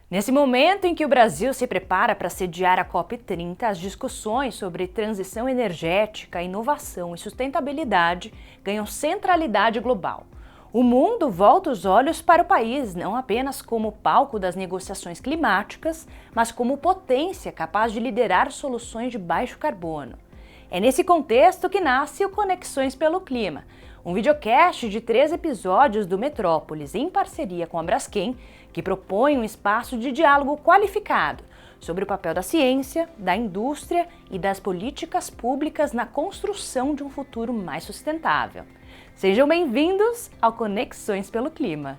Nesse momento em que o Brasil se prepara para sediar a COP30, as discussões sobre transição energética, inovação e sustentabilidade ganham centralidade global. O mundo volta os olhos para o país, não apenas como palco das negociações climáticas, mas como potência capaz de liderar soluções de baixo carbono. É nesse contexto que nasce o Conexões pelo Clima, um videocast de 3 episódios do Metrópolis, em parceria com a Braskem, que propõe um espaço de diálogo qualificado sobre o papel da ciência, da indústria e das políticas públicas na construção de um futuro mais sustentável. Sejam bem-vindos ao Conexões pelo Clima.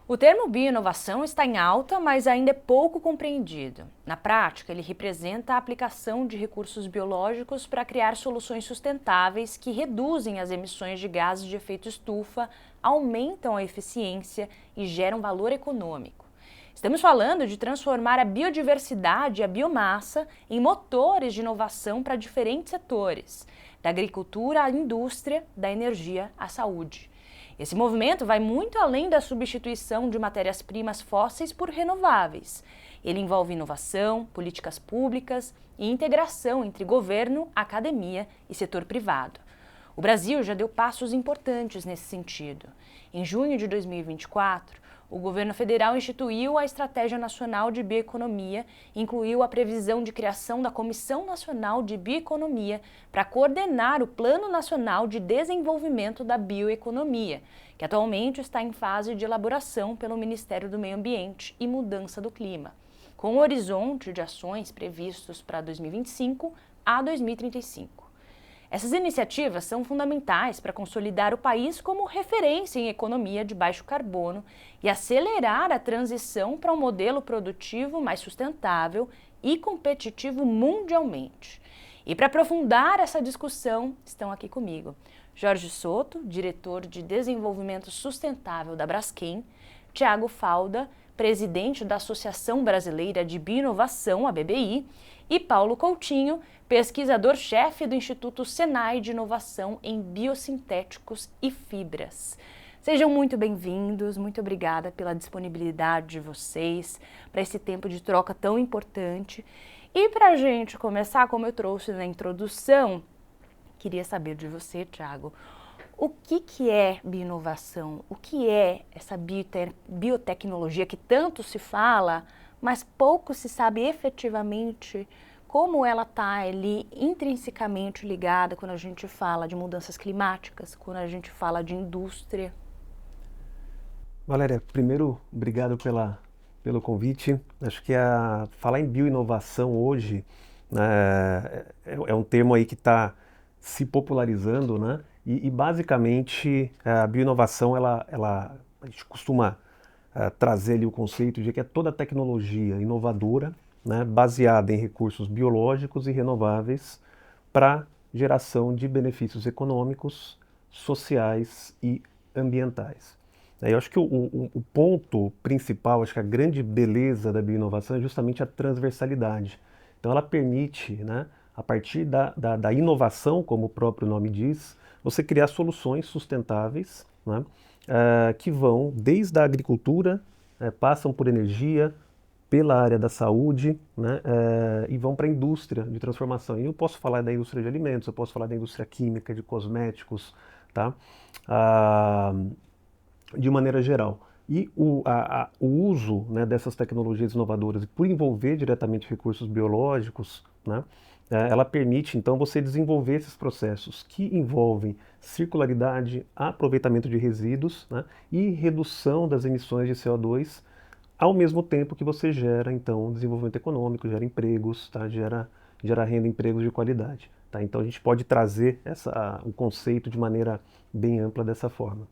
O termo bioinovação está em alta, mas ainda é pouco compreendido. Na prática, ele representa a aplicação de recursos biológicos para criar soluções sustentáveis que reduzem as emissões de gases de efeito estufa, aumentam a eficiência e geram valor econômico. Estamos falando de transformar a biodiversidade e a biomassa em motores de inovação para diferentes setores, da agricultura à indústria, da energia à saúde. Esse movimento vai muito além da substituição de matérias-primas fósseis por renováveis. Ele envolve inovação, políticas públicas e integração entre governo, academia e setor privado. O Brasil já deu passos importantes nesse sentido. Em junho de 2024, o governo federal instituiu a Estratégia Nacional de Bioeconomia e incluiu a previsão de criação da Comissão Nacional de Bioeconomia para coordenar o Plano Nacional de Desenvolvimento da Bioeconomia, que atualmente está em fase de elaboração pelo Ministério do Meio Ambiente e Mudança do Clima, com um horizonte de ações previstos para 2025 a 2035. Essas iniciativas são fundamentais para consolidar o país como referência em economia de baixo carbono e acelerar a transição para um modelo produtivo mais sustentável e competitivo mundialmente. E para aprofundar essa discussão, estão aqui comigo Jorge Soto, diretor de Desenvolvimento Sustentável da Braskem, Tiago Falda, presidente da Associação Brasileira de Bioinovação, a BBI, e Paulo Coutinho, pesquisador-chefe do Instituto Senai de Inovação em Biosintéticos e Fibras. Sejam muito bem-vindos, muito obrigada pela disponibilidade de vocês para esse tempo de troca tão importante. E para a gente começar, como eu trouxe na introdução, queria saber de você, Tiago, o que é bioinovação? O que é essa biotecnologia que tanto se fala, mas pouco se sabe efetivamente como ela está ali intrinsecamente ligada quando a gente fala de mudanças climáticas, quando a gente fala de indústria? Valéria, primeiro, obrigado pelo convite. Acho que falar em bioinovação hoje é um termo aí que está se popularizando, né? E basicamente a bioinovação, a gente costuma trazer ali o conceito de que é toda tecnologia inovadora, né, baseada em recursos biológicos e renováveis para geração de benefícios econômicos, sociais e ambientais. Eu acho que o ponto principal, acho que a grande beleza da bioinovação é justamente a transversalidade. Então ela permite, né, a partir da inovação, como o próprio nome diz, você criar soluções sustentáveis, né, que vão desde a agricultura, passam por energia, pela área da saúde, né, e vão para a indústria de transformação. E eu posso falar da indústria de alimentos, eu posso falar da indústria química, de cosméticos, tá? De maneira geral. E o uso, né, dessas tecnologias inovadoras, e por envolver diretamente recursos biológicos, né, ela permite, então, você desenvolver esses processos que envolvem circularidade, aproveitamento de resíduos, né, e redução das emissões de CO2, ao mesmo tempo que você gera, então, desenvolvimento econômico, gera empregos, tá, gera renda, empregos de qualidade. Tá? Então, a gente pode trazer o conceito de maneira bem ampla dessa forma.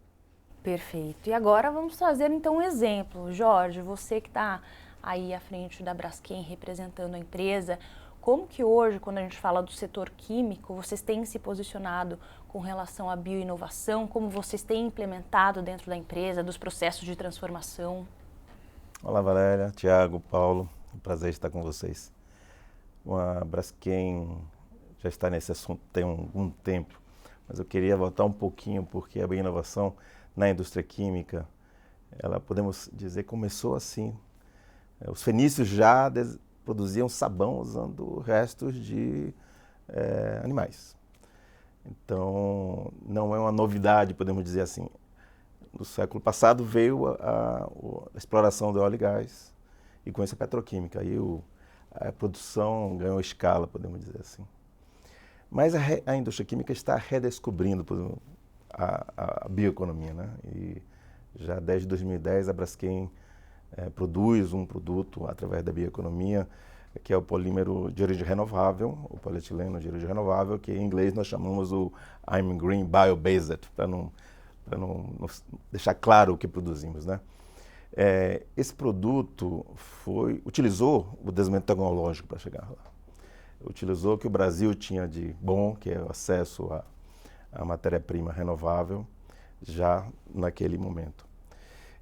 Perfeito. E agora vamos trazer então um exemplo. Jorge, você que está aí à frente da Braskem representando a empresa, como que hoje, quando a gente fala do setor químico, vocês têm se posicionado com relação à bioinovação? Como vocês têm implementado dentro da empresa, dos processos de transformação? Olá, Valéria, Tiago, Paulo, um prazer estar com vocês. A Braskem já está nesse assunto tem algum tempo, mas eu queria voltar um pouquinho porque a bioinovação na indústria química, ela podemos dizer começou assim, Os fenícios já produziam sabão usando restos de animais. Então, não é uma novidade, podemos dizer assim. No século passado veio a exploração do óleo e gás e com isso a petroquímica. Aí a produção ganhou escala, podemos dizer assim. Mas a indústria química está redescobrindo a bioeconomia, né? E já desde 2010 a Braskem produz um produto através da bioeconomia, que é o polímero de origem renovável, o polietileno de origem renovável, que em inglês nós chamamos o I'm Green Bio-Based, para não deixar claro o que produzimos, né? Esse produto utilizou o desenvolvimento tecnológico para chegar lá. Utilizou o que o Brasil tinha de bom, que é o acesso à matéria-prima renovável, já naquele momento.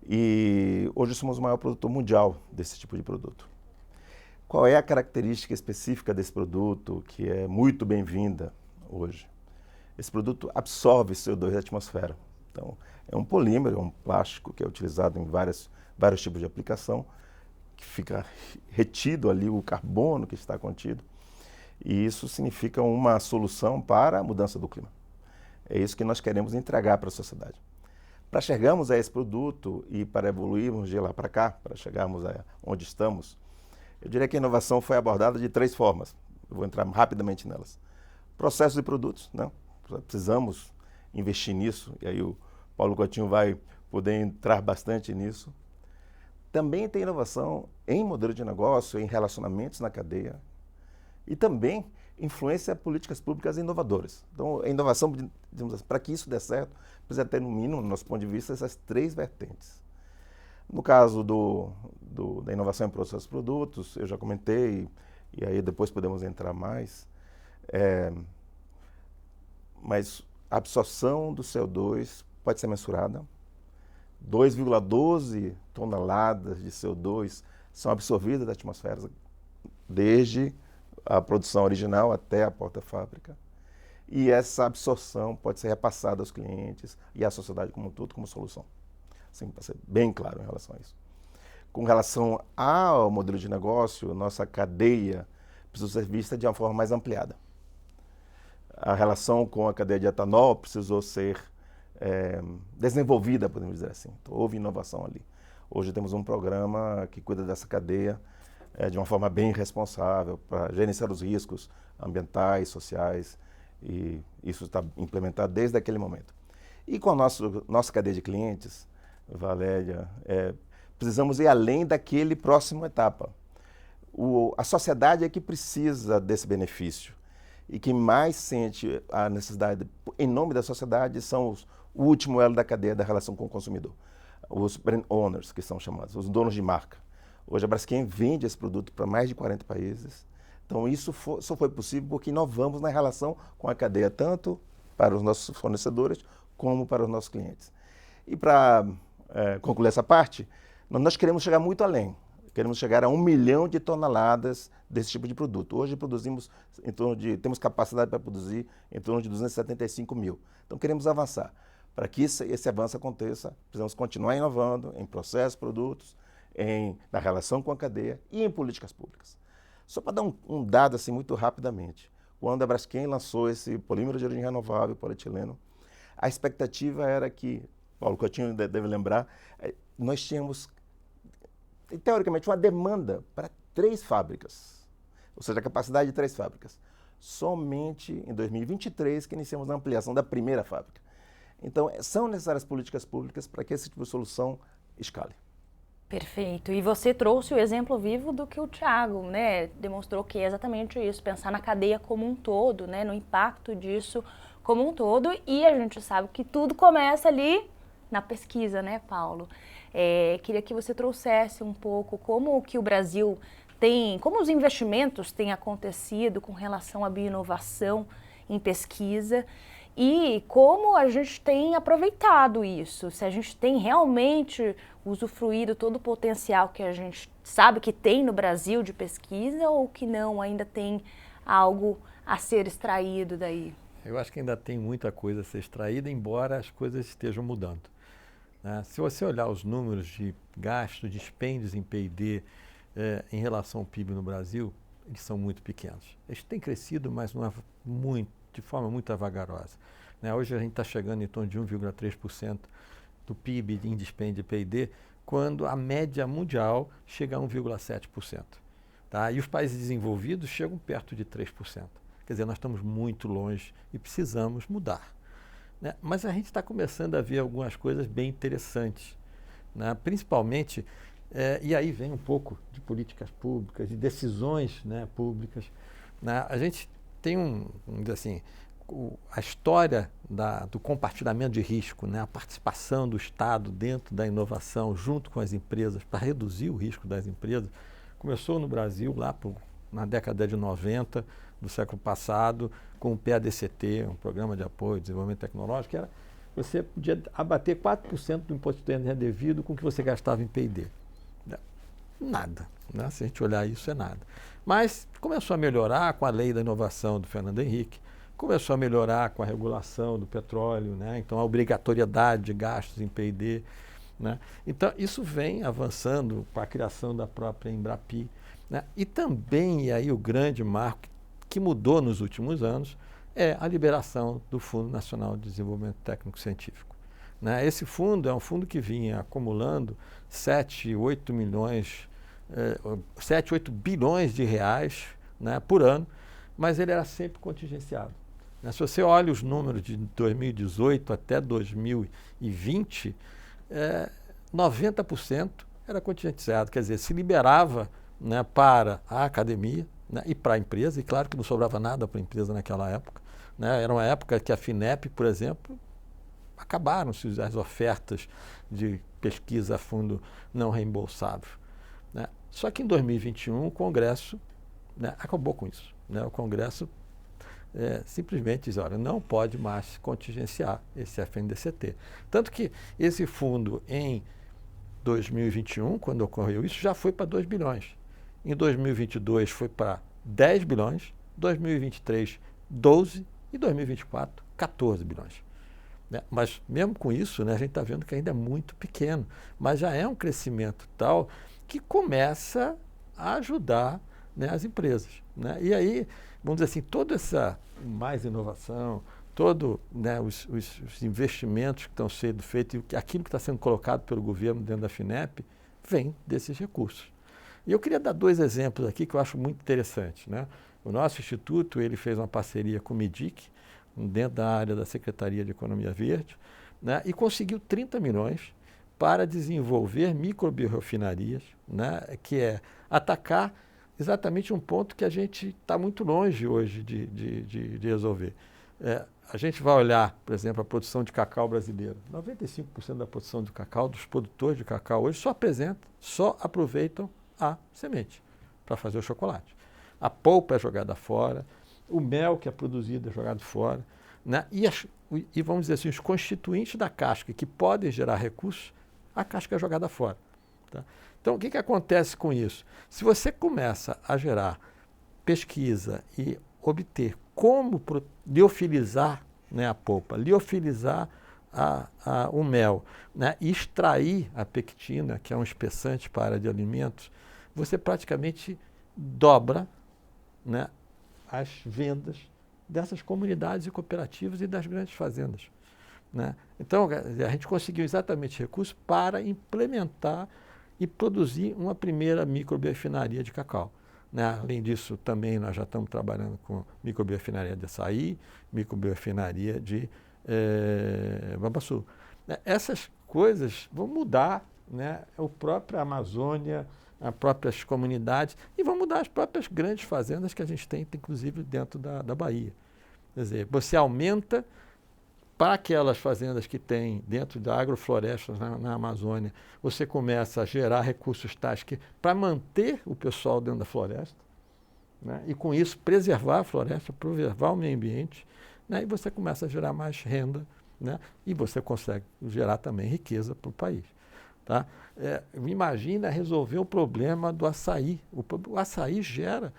E hoje somos o maior produtor mundial desse tipo de produto. Qual é a característica específica desse produto que é muito bem-vinda hoje? Esse produto absorve CO2 da atmosfera. Então, é um polímero, é um plástico que é utilizado em vários tipos de aplicação, que fica retido ali o carbono que está contido. E isso significa uma solução para a mudança do clima. É isso que nós queremos entregar para a sociedade. Para chegarmos a esse produto e para evoluirmos de lá para cá, para chegarmos onde estamos, eu diria que a inovação foi abordada de 3 formas. Eu vou entrar rapidamente nelas. Processo de produtos, né? Precisamos investir nisso, e aí o Paulo Coutinho vai poder entrar bastante nisso. Também tem inovação em modelo de negócio, em relacionamentos na cadeia, e também influência políticas públicas inovadoras. Então, a inovação, assim, para que isso dê certo, precisa ter, no mínimo, no nosso ponto de vista, essas 3 vertentes. No caso da inovação em processos de produtos, eu já comentei, e aí depois podemos entrar mais, mas a absorção do CO2 pode ser mensurada. 2,12 toneladas de CO2 são absorvidas da atmosfera, desde a produção original até a porta-fábrica. E essa absorção pode ser repassada aos clientes e à sociedade como um todo, como solução. Assim, para ser bem claro em relação a isso. Com relação ao modelo de negócio, nossa cadeia precisa ser vista de uma forma mais ampliada. A relação com a cadeia de etanol precisou ser desenvolvida, podemos dizer assim. Então, houve inovação ali. Hoje temos um programa que cuida dessa cadeia de uma forma bem responsável para gerenciar os riscos ambientais, sociais, e isso está implementado desde aquele momento. E com a nossa cadeia de clientes, Valéria, precisamos ir além daquele próximo etapa. A sociedade é que precisa desse benefício e que mais sente a necessidade, em nome da sociedade, são o último elo da cadeia da relação com o consumidor. Os brand owners, que são chamados, os donos de marca. Hoje a Braskem vende esse produto para mais de 40 países. Então isso só foi possível porque inovamos na relação com a cadeia, tanto para os nossos fornecedores como para os nossos clientes. E para concluir essa parte, nós queremos chegar muito além. Queremos chegar a 1 milhão de toneladas desse tipo de produto. Hoje produzimos temos capacidade para produzir em torno de 275 mil. Então queremos avançar. Para que esse avanço aconteça, precisamos continuar inovando em processos, produtos, na relação com a cadeia e em políticas públicas. Só para dar um dado assim muito rapidamente, quando a Braskem lançou esse polímero de origem renovável, polietileno, a expectativa era que, Paulo Coutinho deve lembrar, nós tínhamos, teoricamente, uma demanda para 3 fábricas, ou seja, a capacidade de 3 fábricas. Somente em 2023 que iniciamos a ampliação da primeira fábrica. Então, são necessárias políticas públicas para que esse tipo de solução escale. Perfeito. E você trouxe o exemplo vivo do que o Thiago, né, demonstrou, que é exatamente isso, pensar na cadeia como um todo, né, no impacto disso como um todo, e a gente sabe que tudo começa ali na pesquisa, né, Paulo? Queria que você trouxesse um pouco como que o Brasil como os investimentos têm acontecido com relação à bioinovação em pesquisa, e como a gente tem aproveitado isso, se a gente tem realmente usufruído todo o potencial que a gente sabe que tem no Brasil de pesquisa, ou que não, ainda tem algo a ser extraído daí? Eu acho que ainda tem muita coisa a ser extraída, embora as coisas estejam mudando, né? Se você olhar os números de gasto, dispêndios em P&D em relação ao PIB no Brasil, eles são muito pequenos. Eles têm crescido, mas não é de forma muito vagarosa. Né? Hoje a gente está chegando em torno de 1,3% do PIB em dispêndio de P&D, quando a média mundial chega a 1,7%. Tá? E os países desenvolvidos chegam perto de 3%. Quer dizer, nós estamos muito longe e precisamos mudar. Né? Mas a gente está começando a ver algumas coisas bem interessantes. Né? Principalmente, e aí vem um pouco de políticas públicas, de decisões, né, públicas. Né? A gente tem vamos dizer assim, a história do compartilhamento de risco, né, a participação do Estado dentro da inovação junto com as empresas para reduzir o risco das empresas, começou no Brasil lá na década de 90 do século passado, com o PADCT, um programa de apoio ao desenvolvimento tecnológico, que era você podia abater 4% do imposto de renda devido com o que você gastava em P&D. Nada. Né? Se a gente olhar isso, é nada. Mas começou a melhorar com a lei da inovação do Fernando Henrique, começou a melhorar com a regulação do petróleo, né? Então a obrigatoriedade de gastos em P&D. Né? Então isso vem avançando com a criação da própria Embrapi. Né? E também, e aí o grande marco que mudou nos últimos anos, é a liberação do Fundo Nacional de Desenvolvimento Técnico-Científico. Né? Esse fundo é um fundo que vinha acumulando 7, 8 bilhões de reais, né, por ano, mas ele era sempre contingenciado. Né? Se você olha os números de 2018 até 2020, 90% era contingenciado, quer dizer, se liberava, né, para a academia, né, e para a empresa, e claro que não sobrava nada para a empresa naquela época. Né? Era uma época que a FINEP, por exemplo, acabaram-se as ofertas de pesquisa a fundo não reembolsável. Né? Só que em 2021 o Congresso, né, acabou com isso. Né? O Congresso simplesmente diz, olha, não pode mais contingenciar esse FNDCT. Tanto que esse fundo em 2021, quando ocorreu isso, já foi para 2 bilhões. Em 2022 foi para 10 bilhões, 2023 12 e 2024 14 bilhões. Né? Mas mesmo com isso, né, a gente está vendo que ainda é muito pequeno, mas já é um crescimento tal que começa a ajudar, né, as empresas. Né? E aí, vamos dizer assim, toda essa mais inovação, todo, né, os investimentos que estão sendo feitos, aquilo que está sendo colocado pelo governo dentro da FINEP, vem desses recursos. E eu queria dar 2 exemplos aqui que eu acho muito interessantes. Né? O nosso instituto ele fez uma parceria com o MEDIC, dentro da área da Secretaria de Economia Verde, né, e conseguiu 30 milhões para desenvolver microbiorefinarias, né, que é atacar exatamente um ponto que a gente está muito longe hoje de resolver. A gente vai olhar, por exemplo, a produção de cacau brasileira. 95% da produção de cacau, dos produtores de cacau hoje, só aproveitam a semente para fazer o chocolate. A polpa é jogada fora, o mel que é produzido é jogado fora, né? E vamos dizer assim, os constituintes da casca que podem gerar recursos, a casca é jogada fora. Tá? Então, o que acontece com isso? Se você começa a gerar pesquisa e obter como liofilizar, né, a polpa, liofilizar o mel, né, e extrair a pectina, que é um espessante para a área de alimentos, você praticamente dobra, né, as vendas dessas comunidades e cooperativas e das grandes fazendas. Né? Então, a gente conseguiu exatamente recursos para implementar e produzir uma primeira microbiofinaria de cacau. Né? Além disso, também nós já estamos trabalhando com microbiofinaria de açaí, microbiofinaria de babaçu. Essas coisas vão mudar, né, a própria Amazônia, as próprias comunidades, e vão mudar as próprias grandes fazendas que a gente tem, inclusive dentro da Bahia. Quer dizer, você aumenta para aquelas fazendas que tem dentro da agrofloresta na Amazônia, você começa a gerar recursos tais que para manter o pessoal dentro da floresta, né, e com isso preservar a floresta, preservar o meio ambiente, né, e você começa a gerar mais renda, né, e você consegue gerar também riqueza para o país. Tá? Imagina resolver o problema do açaí. O açaí gera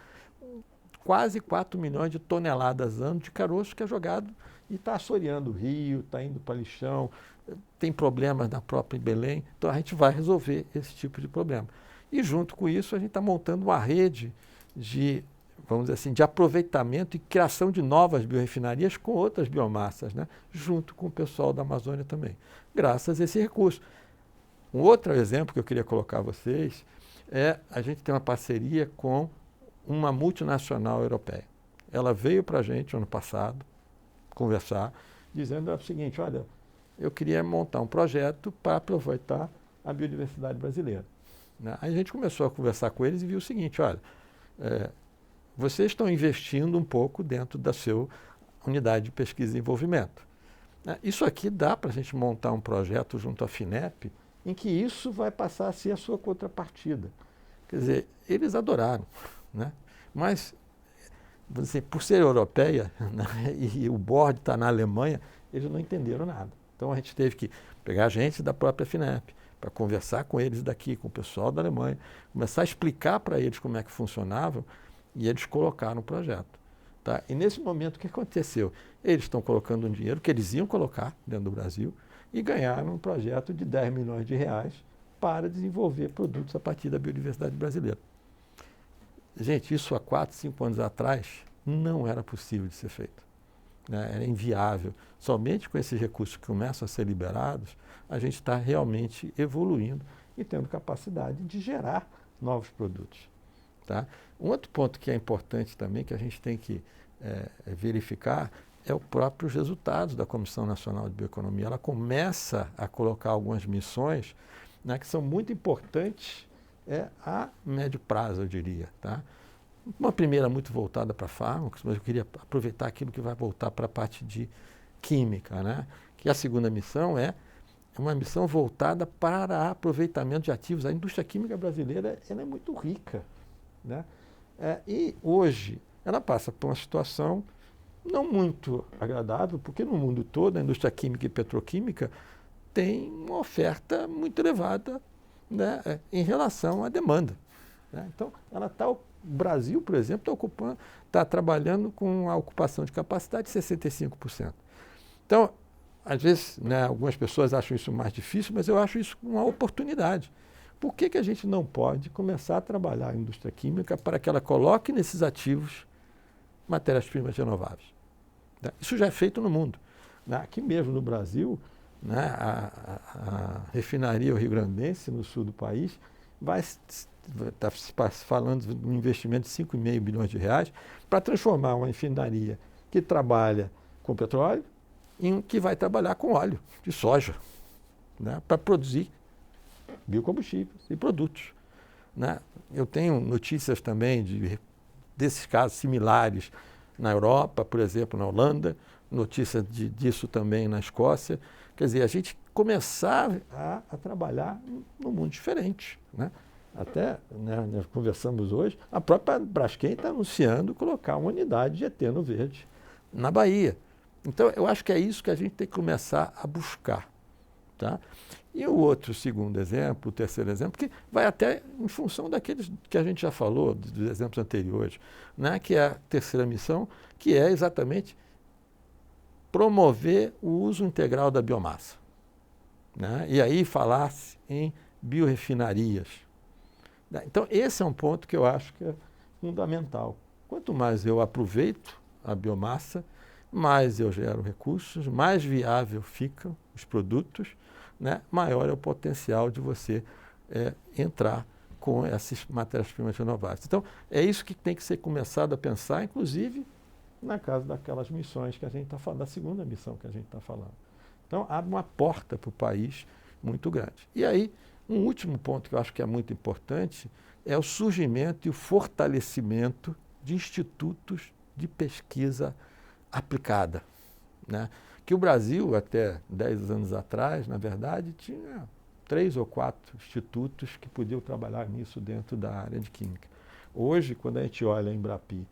quase 4 milhões de toneladas ano de caroço que é jogado e está assoreando o rio, está indo para lixão, tem problemas na própria Belém. Então a gente vai resolver esse tipo de problema. E junto com isso a gente está montando uma rede de, vamos dizer assim, de aproveitamento e criação de novas biorefinarias com outras biomassas, né? Junto com o pessoal da Amazônia também, graças a esse recurso. Um outro exemplo que eu queria colocar a vocês é a gente tem uma parceria com uma multinacional europeia. Ela veio para a gente ano passado conversar, dizendo o seguinte: olha, eu queria montar um projeto para aproveitar a biodiversidade brasileira. Né? Aí a gente começou a conversar com eles e viu o seguinte: olha, vocês estão investindo um pouco dentro da sua unidade de pesquisa e desenvolvimento. Isso aqui dá para a gente montar um projeto junto à FINEP em que isso vai passar a ser a sua contrapartida. Quer dizer, eles adoraram, né? Mas, por ser europeia, né, e o board está na Alemanha, eles não entenderam nada. Então a gente teve que pegar gente da própria FINEP para conversar com eles daqui, com o pessoal da Alemanha, começar a explicar para eles como é que funcionava, e eles colocaram o projeto. Tá? E nesse momento o que aconteceu? Eles estão colocando um dinheiro que eles iam colocar dentro do Brasil e ganharam um projeto de 10 milhões de reais para desenvolver produtos a partir da biodiversidade brasileira. Gente, isso há 4, 5 anos atrás não era possível de ser feito. Né? Era inviável. Somente com esses recursos que começam a ser liberados, a gente está realmente evoluindo e tendo capacidade de gerar novos produtos. Tá? Um outro ponto que é importante também, que a gente tem que verificar, é os próprios resultados da Comissão Nacional de Bioeconomia. Ela começa a colocar algumas missões, né, que são muito importantes a médio prazo, eu diria. Tá? Uma primeira muito voltada para fármacos, mas eu queria aproveitar aquilo que vai voltar para a parte de química, né? Que a segunda missão é uma missão voltada para aproveitamento de ativos. A indústria química brasileira ela é muito rica, né? E hoje ela passa por uma situação não muito agradável, porque no mundo todo a indústria química e petroquímica tem uma oferta muito elevada, né, em relação à demanda. Né? Então, o Brasil, por exemplo, está trabalhando com a ocupação de capacidade de 65%. Então, às vezes, né, algumas pessoas acham isso mais difícil, mas eu acho isso uma oportunidade. Por que a gente não pode começar a trabalhar a indústria química para que ela coloque nesses ativos matérias-primas renováveis? Isso já é feito no mundo. Aqui mesmo no Brasil, né, a refinaria rio-grandense, no sul do país, está falando de um investimento de 5,5 bilhões de reais para transformar uma refinaria que trabalha com petróleo em que vai trabalhar com óleo de soja, né, para produzir biocombustíveis e produtos. Né? Eu tenho notícias também desses casos similares na Europa, por exemplo, na Holanda, notícias disso também na Escócia. Quer dizer, a gente começar a trabalhar num mundo diferente. Né? Até, né, nós conversamos hoje, a própria Braskem está anunciando colocar uma unidade de eteno verde na Bahia. Então, eu acho que é isso que a gente tem que começar a buscar. Tá? E o outro segundo exemplo, o terceiro exemplo, que vai até em função daqueles que a gente já falou, dos exemplos anteriores, né? Que é a terceira missão, que é exatamente promover o uso integral da biomassa. Né? E aí falar-se em biorefinarias. Então, esse é um ponto que eu acho que é fundamental. Quanto mais eu aproveito a biomassa, mais eu gero recursos, mais viável ficam os produtos, né? Maior é o potencial de você entrar com essas matérias-primas renováveis. Então, é isso que tem que ser começado a pensar, inclusive na casa daquelas missões que a gente está falando, da segunda missão que a gente está falando. Então, abre uma porta para o país muito grande. E aí, um último ponto que eu acho que é muito importante é o surgimento e o fortalecimento de institutos de pesquisa aplicada. Né? Que o Brasil, até 10 anos atrás, na verdade, tinha 3 ou 4 institutos que podiam trabalhar nisso dentro da área de química. Hoje, quando a gente olha a Embrapi,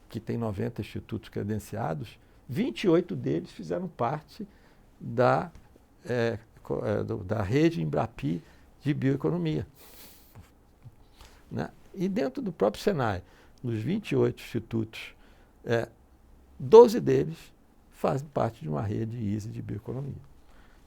que tem 90 institutos credenciados, 28 deles fizeram parte da rede Embrapi de bioeconomia. Né? E dentro do próprio Senai, dos 28 institutos, 12 deles fazem parte de uma rede ISE de bioeconomia.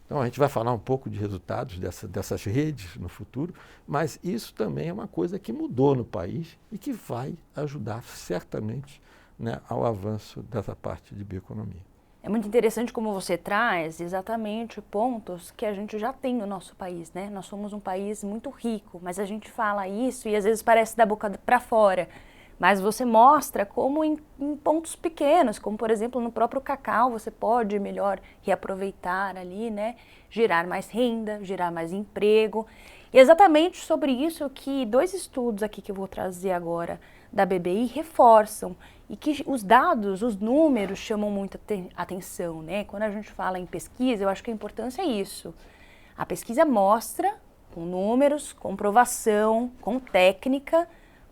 Então, a gente vai falar um pouco de resultados dessas redes no futuro, mas isso também é uma coisa que mudou no país e que vai ajudar certamente, né, ao avanço dessa parte de bioeconomia. É muito interessante como você traz exatamente pontos que a gente já tem no nosso país, né? Nós somos um país muito rico, mas a gente fala isso e às vezes parece da boca para fora. Mas você mostra como em pontos pequenos, como por exemplo no próprio cacau, você pode melhor reaproveitar ali, né? Gerar mais renda, gerar mais emprego. E exatamente sobre isso que 2 estudos aqui que eu vou trazer agora da BBI reforçam e que os dados, os números chamam muita atenção, né? Quando a gente fala em pesquisa, eu acho que a importância é isso. A pesquisa mostra, com números, comprovação, com técnica,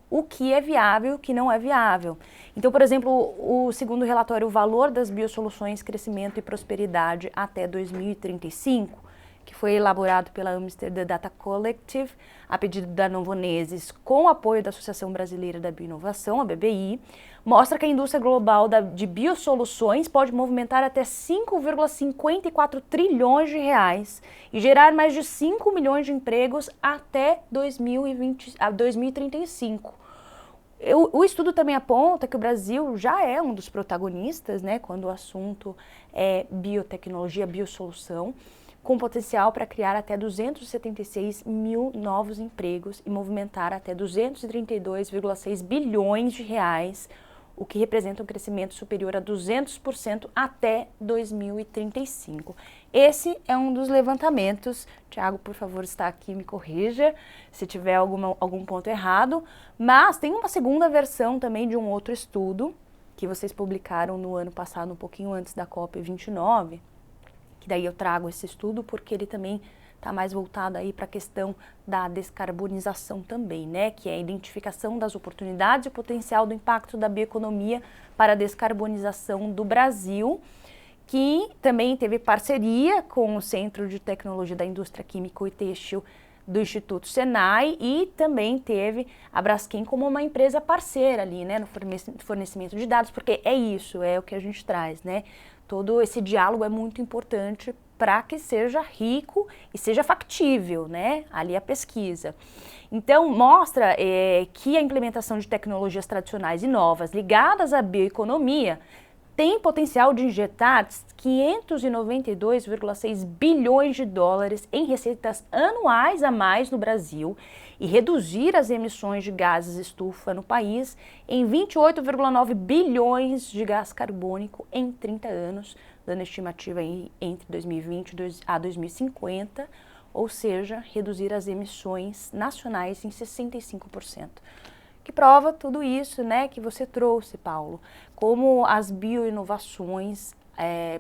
o que é viável e o que não é viável. Então, por exemplo, o segundo relatório, o valor das biosoluções, crescimento e prosperidade até 2035, que foi elaborado pela Amsterdam Data Collective, a pedido da Novonesis, com o apoio da Associação Brasileira da Bioinovação, a BBI, mostra que a indústria global de biosoluções pode movimentar até 5,54 trilhões de reais e gerar mais de 5 milhões de empregos até 2035. O estudo também aponta que o Brasil já é um dos protagonistas, né, quando o assunto é biotecnologia, biosolução, com potencial para criar até 276 mil novos empregos e movimentar até 232,6 bilhões de reais, o que representa um crescimento superior a 200% até 2035. Esse é um dos levantamentos. Tiago, por favor, está aqui, me corrija se tiver algum ponto errado. Mas tem uma segunda versão também de um outro estudo que vocês publicaram no ano passado, um pouquinho antes da COP29, que daí eu trago esse estudo porque ele também está mais voltado aí para a questão da descarbonização também, né? Que é a identificação das oportunidades e o potencial do impacto da bioeconomia para a descarbonização do Brasil, que também teve parceria com o Centro de Tecnologia da Indústria Química e Têxtil do Instituto Senai e também teve a Braskem como uma empresa parceira ali, né, no fornecimento de dados, porque é isso, é o que a gente traz, né? Todo esse diálogo é muito importante para que seja rico e seja factível, né, ali a pesquisa. Então, mostra que a implementação de tecnologias tradicionais e novas ligadas à bioeconomia tem potencial de injetar 592,6 bilhões de dólares em receitas anuais a mais no Brasil e reduzir as emissões de gases estufa no país em 28,9 bilhões de gás carbônico em 30 anos, dando estimativa aí entre 2020 a 2050, ou seja, reduzir as emissões nacionais em 65%. Que prova tudo isso, né, que você trouxe, Paulo, como as bioinovações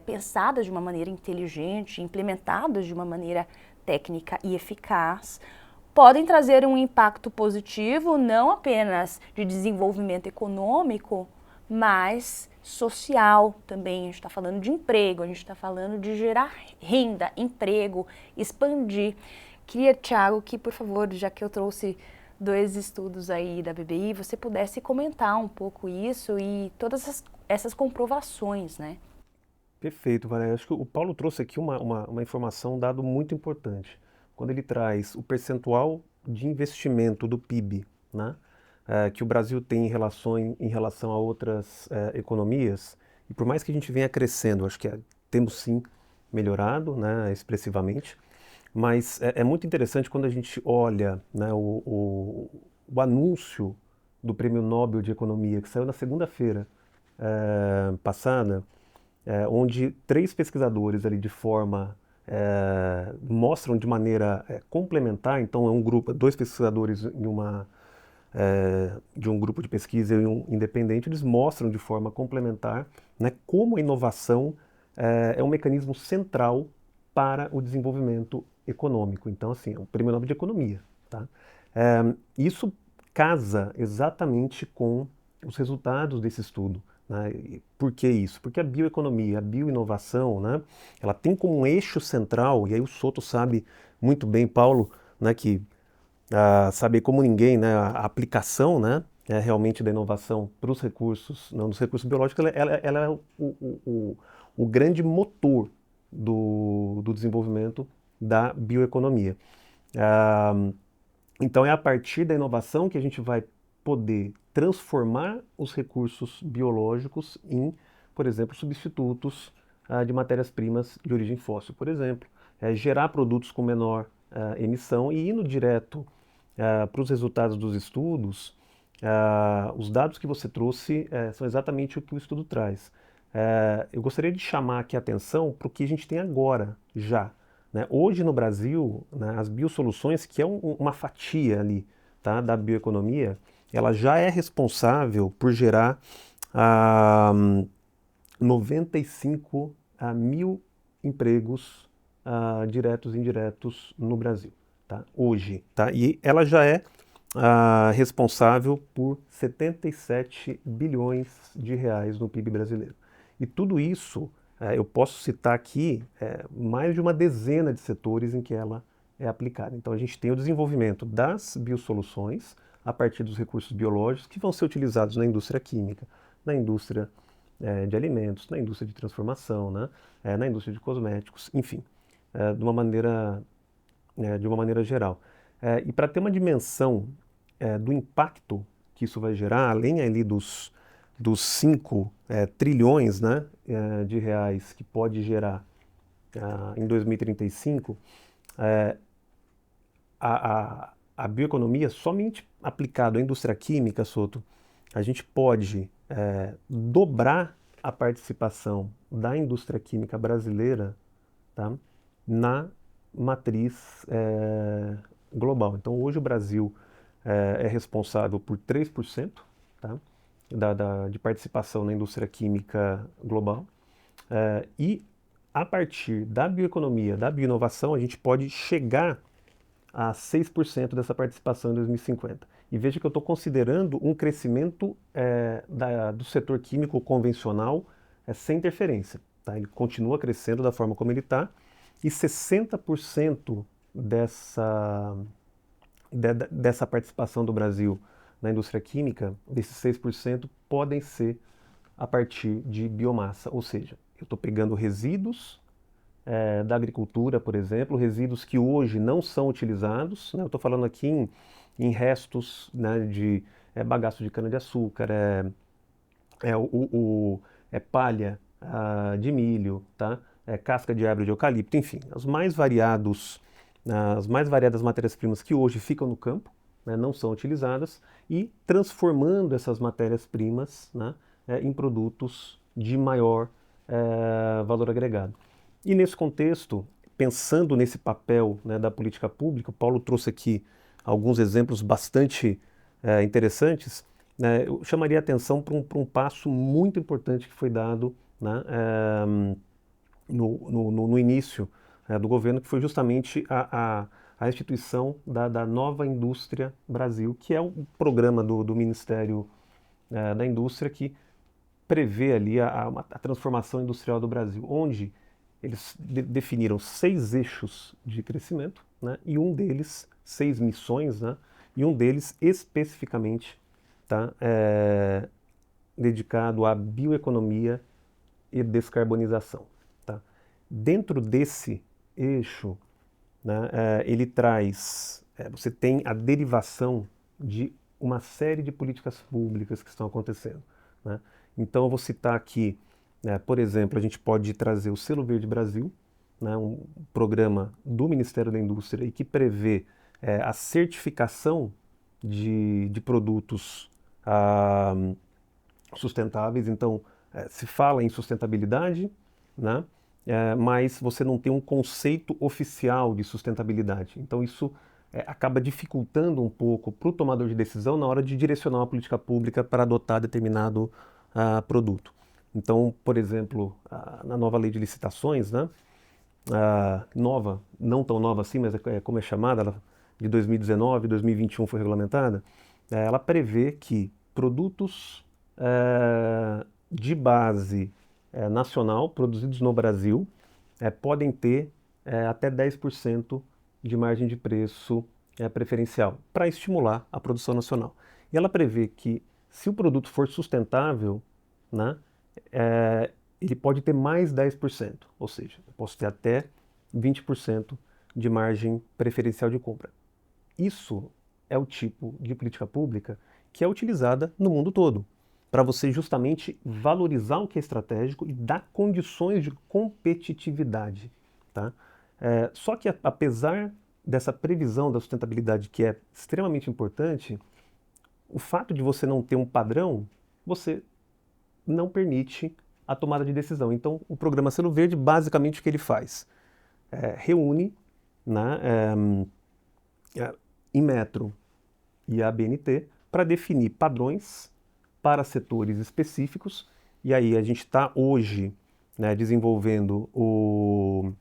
pensadas de uma maneira inteligente, implementadas de uma maneira técnica e eficaz, podem trazer um impacto positivo, não apenas de desenvolvimento econômico, mas social também. A gente está falando de emprego, a gente está falando de gerar renda, emprego, expandir. Queria, Tiago, que, por favor, já que eu trouxe 2 estudos aí da BBI, você pudesse comentar um pouco isso e todas essas comprovações, né? Perfeito, Valéria. Acho que o Paulo trouxe aqui uma informação, um dado muito importante. Quando ele traz o percentual de investimento do PIB, né, que o Brasil tem em relação a outras economias, e por mais que a gente venha crescendo, acho que temos sim melhorado, né, expressivamente, mas é muito interessante quando a gente olha, né, o anúncio do Prêmio Nobel de Economia, que saiu na segunda-feira passada, onde 3 pesquisadores ali de forma mostram de maneira complementar, então é um grupo, 2 pesquisadores de um grupo de pesquisa e um independente, eles mostram de forma complementar, né, como a inovação é um mecanismo central para o desenvolvimento econômico. Então, assim, é um Prêmio Nobel de Economia, tá? Isso casa exatamente com os resultados desse estudo, né? E por que isso? Porque a bioeconomia, a bioinovação, né, ela tem como um eixo central, e aí o Souto sabe muito bem, Paulo, né, que sabe como ninguém, né, a aplicação, né, realmente da inovação para os recursos, não, dos recursos biológicos, ela é o grande motor do desenvolvimento da bioeconomia. Então é a partir da inovação que a gente vai poder transformar os recursos biológicos em, por exemplo, substitutos de matérias-primas de origem fóssil, por exemplo, gerar produtos com menor emissão e indo direto para os resultados dos estudos. Os dados que você trouxe são exatamente o que o estudo traz. Eu gostaria de chamar aqui a atenção para o que a gente tem agora, já. Né? Hoje no Brasil, né, as biosoluções, que é uma fatia ali, tá, da bioeconomia, ela já é responsável por gerar 95 mil empregos diretos e indiretos no Brasil, tá? Hoje. Tá? E ela já é responsável por 77 bilhões de reais no PIB brasileiro. E tudo isso, eu posso citar aqui mais de uma dezena de setores em que ela é aplicada. Então a gente tem o desenvolvimento das biosoluções a partir dos recursos biológicos que vão ser utilizados na indústria química, na indústria de alimentos, na indústria de transformação, né? Na indústria de cosméticos, enfim, de uma maneira geral. E para ter uma dimensão do impacto que isso vai gerar, além ali dos 5 trilhões, né, de reais que pode gerar em 2035, a bioeconomia, somente aplicado à indústria química, Souto, a gente pode dobrar a participação da indústria química brasileira, tá, na matriz global. Então, hoje o Brasil é responsável por 3%, tá, de participação na indústria química global. E a partir da bioeconomia, da bioinovação, a gente pode chegar a 6% dessa participação em 2050. E veja que eu estou considerando um crescimento do setor químico convencional sem interferência. Tá? Ele continua crescendo da forma como ele está, e 60% dessa participação do Brasil na indústria química, desses 6%, podem ser a partir de biomassa. Ou seja, eu estou pegando resíduos da agricultura, por exemplo, resíduos que hoje não são utilizados, né? Eu estou falando aqui em restos, né, de bagaço de cana-de-açúcar, palha de milho, tá? Casca de árvore de eucalipto, enfim, as mais variadas matérias-primas que hoje ficam no campo, né, não são utilizadas, e transformando essas matérias-primas, né, em produtos de maior valor agregado. E nesse contexto, pensando nesse papel, né, da política pública, o Paulo trouxe aqui alguns exemplos bastante interessantes, né, eu chamaria a atenção para um passo muito importante que foi dado, né, no início do governo, que foi justamente a instituição da Nova Indústria Brasil, que é um programa do Ministério da Indústria que prevê ali a transformação industrial do Brasil, onde eles definiram 6 eixos de crescimento, né, e um deles, 6 missões, né, e um deles especificamente tá, dedicado à bioeconomia e descarbonização. Tá? Dentro desse eixo, né, ele traz, você tem a derivação de uma série de políticas públicas que estão acontecendo. Né? Então eu vou citar aqui, por exemplo, a gente pode trazer o Selo Verde Brasil, né, um programa do Ministério da Indústria e que prevê a certificação de produtos sustentáveis. Então, se fala em sustentabilidade, né, mas você não tem um conceito oficial de sustentabilidade. Então, isso acaba dificultando um pouco para o tomador de decisão na hora de direcionar uma política pública para adotar determinado produto. Então, por exemplo, na nova lei de licitações, né, nova, não tão nova assim, mas como é chamada, ela, de 2019, 2021 foi regulamentada, ela prevê que produtos de base nacional, produzidos no Brasil, podem ter até 10% de margem de preço preferencial, para estimular a produção nacional. E ela prevê que, se o produto for sustentável, né, ele pode ter mais 10%, ou seja, eu posso ter até 20% de margem preferencial de compra. Isso é o tipo de política pública que é utilizada no mundo todo, para você justamente valorizar o que é estratégico e dar condições de competitividade. Tá? Só que apesar dessa previsão da sustentabilidade que é extremamente importante, o fato de você não ter um padrão, você não permite a tomada de decisão. Então, o programa Selo Verde, basicamente o que ele faz? Reúne, né, Inmetro e a ABNT para definir padrões para setores específicos, e aí a gente está hoje, né, desenvolvendo o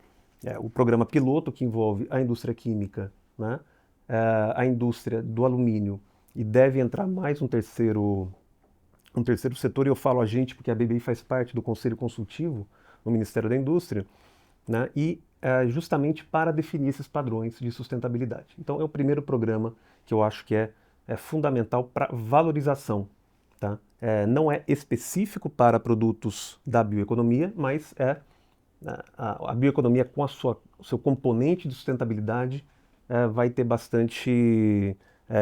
programa piloto que envolve a indústria química, né, a indústria do alumínio, e deve entrar mais um terceiro setor, e eu falo a gente porque a BBI faz parte do Conselho Consultivo no Ministério da Indústria, né, e justamente para definir esses padrões de sustentabilidade. Então é o primeiro programa que eu acho que é fundamental para valorização. Tá? Não é específico para produtos da bioeconomia, mas a bioeconomia com o seu componente de sustentabilidade vai ter bastante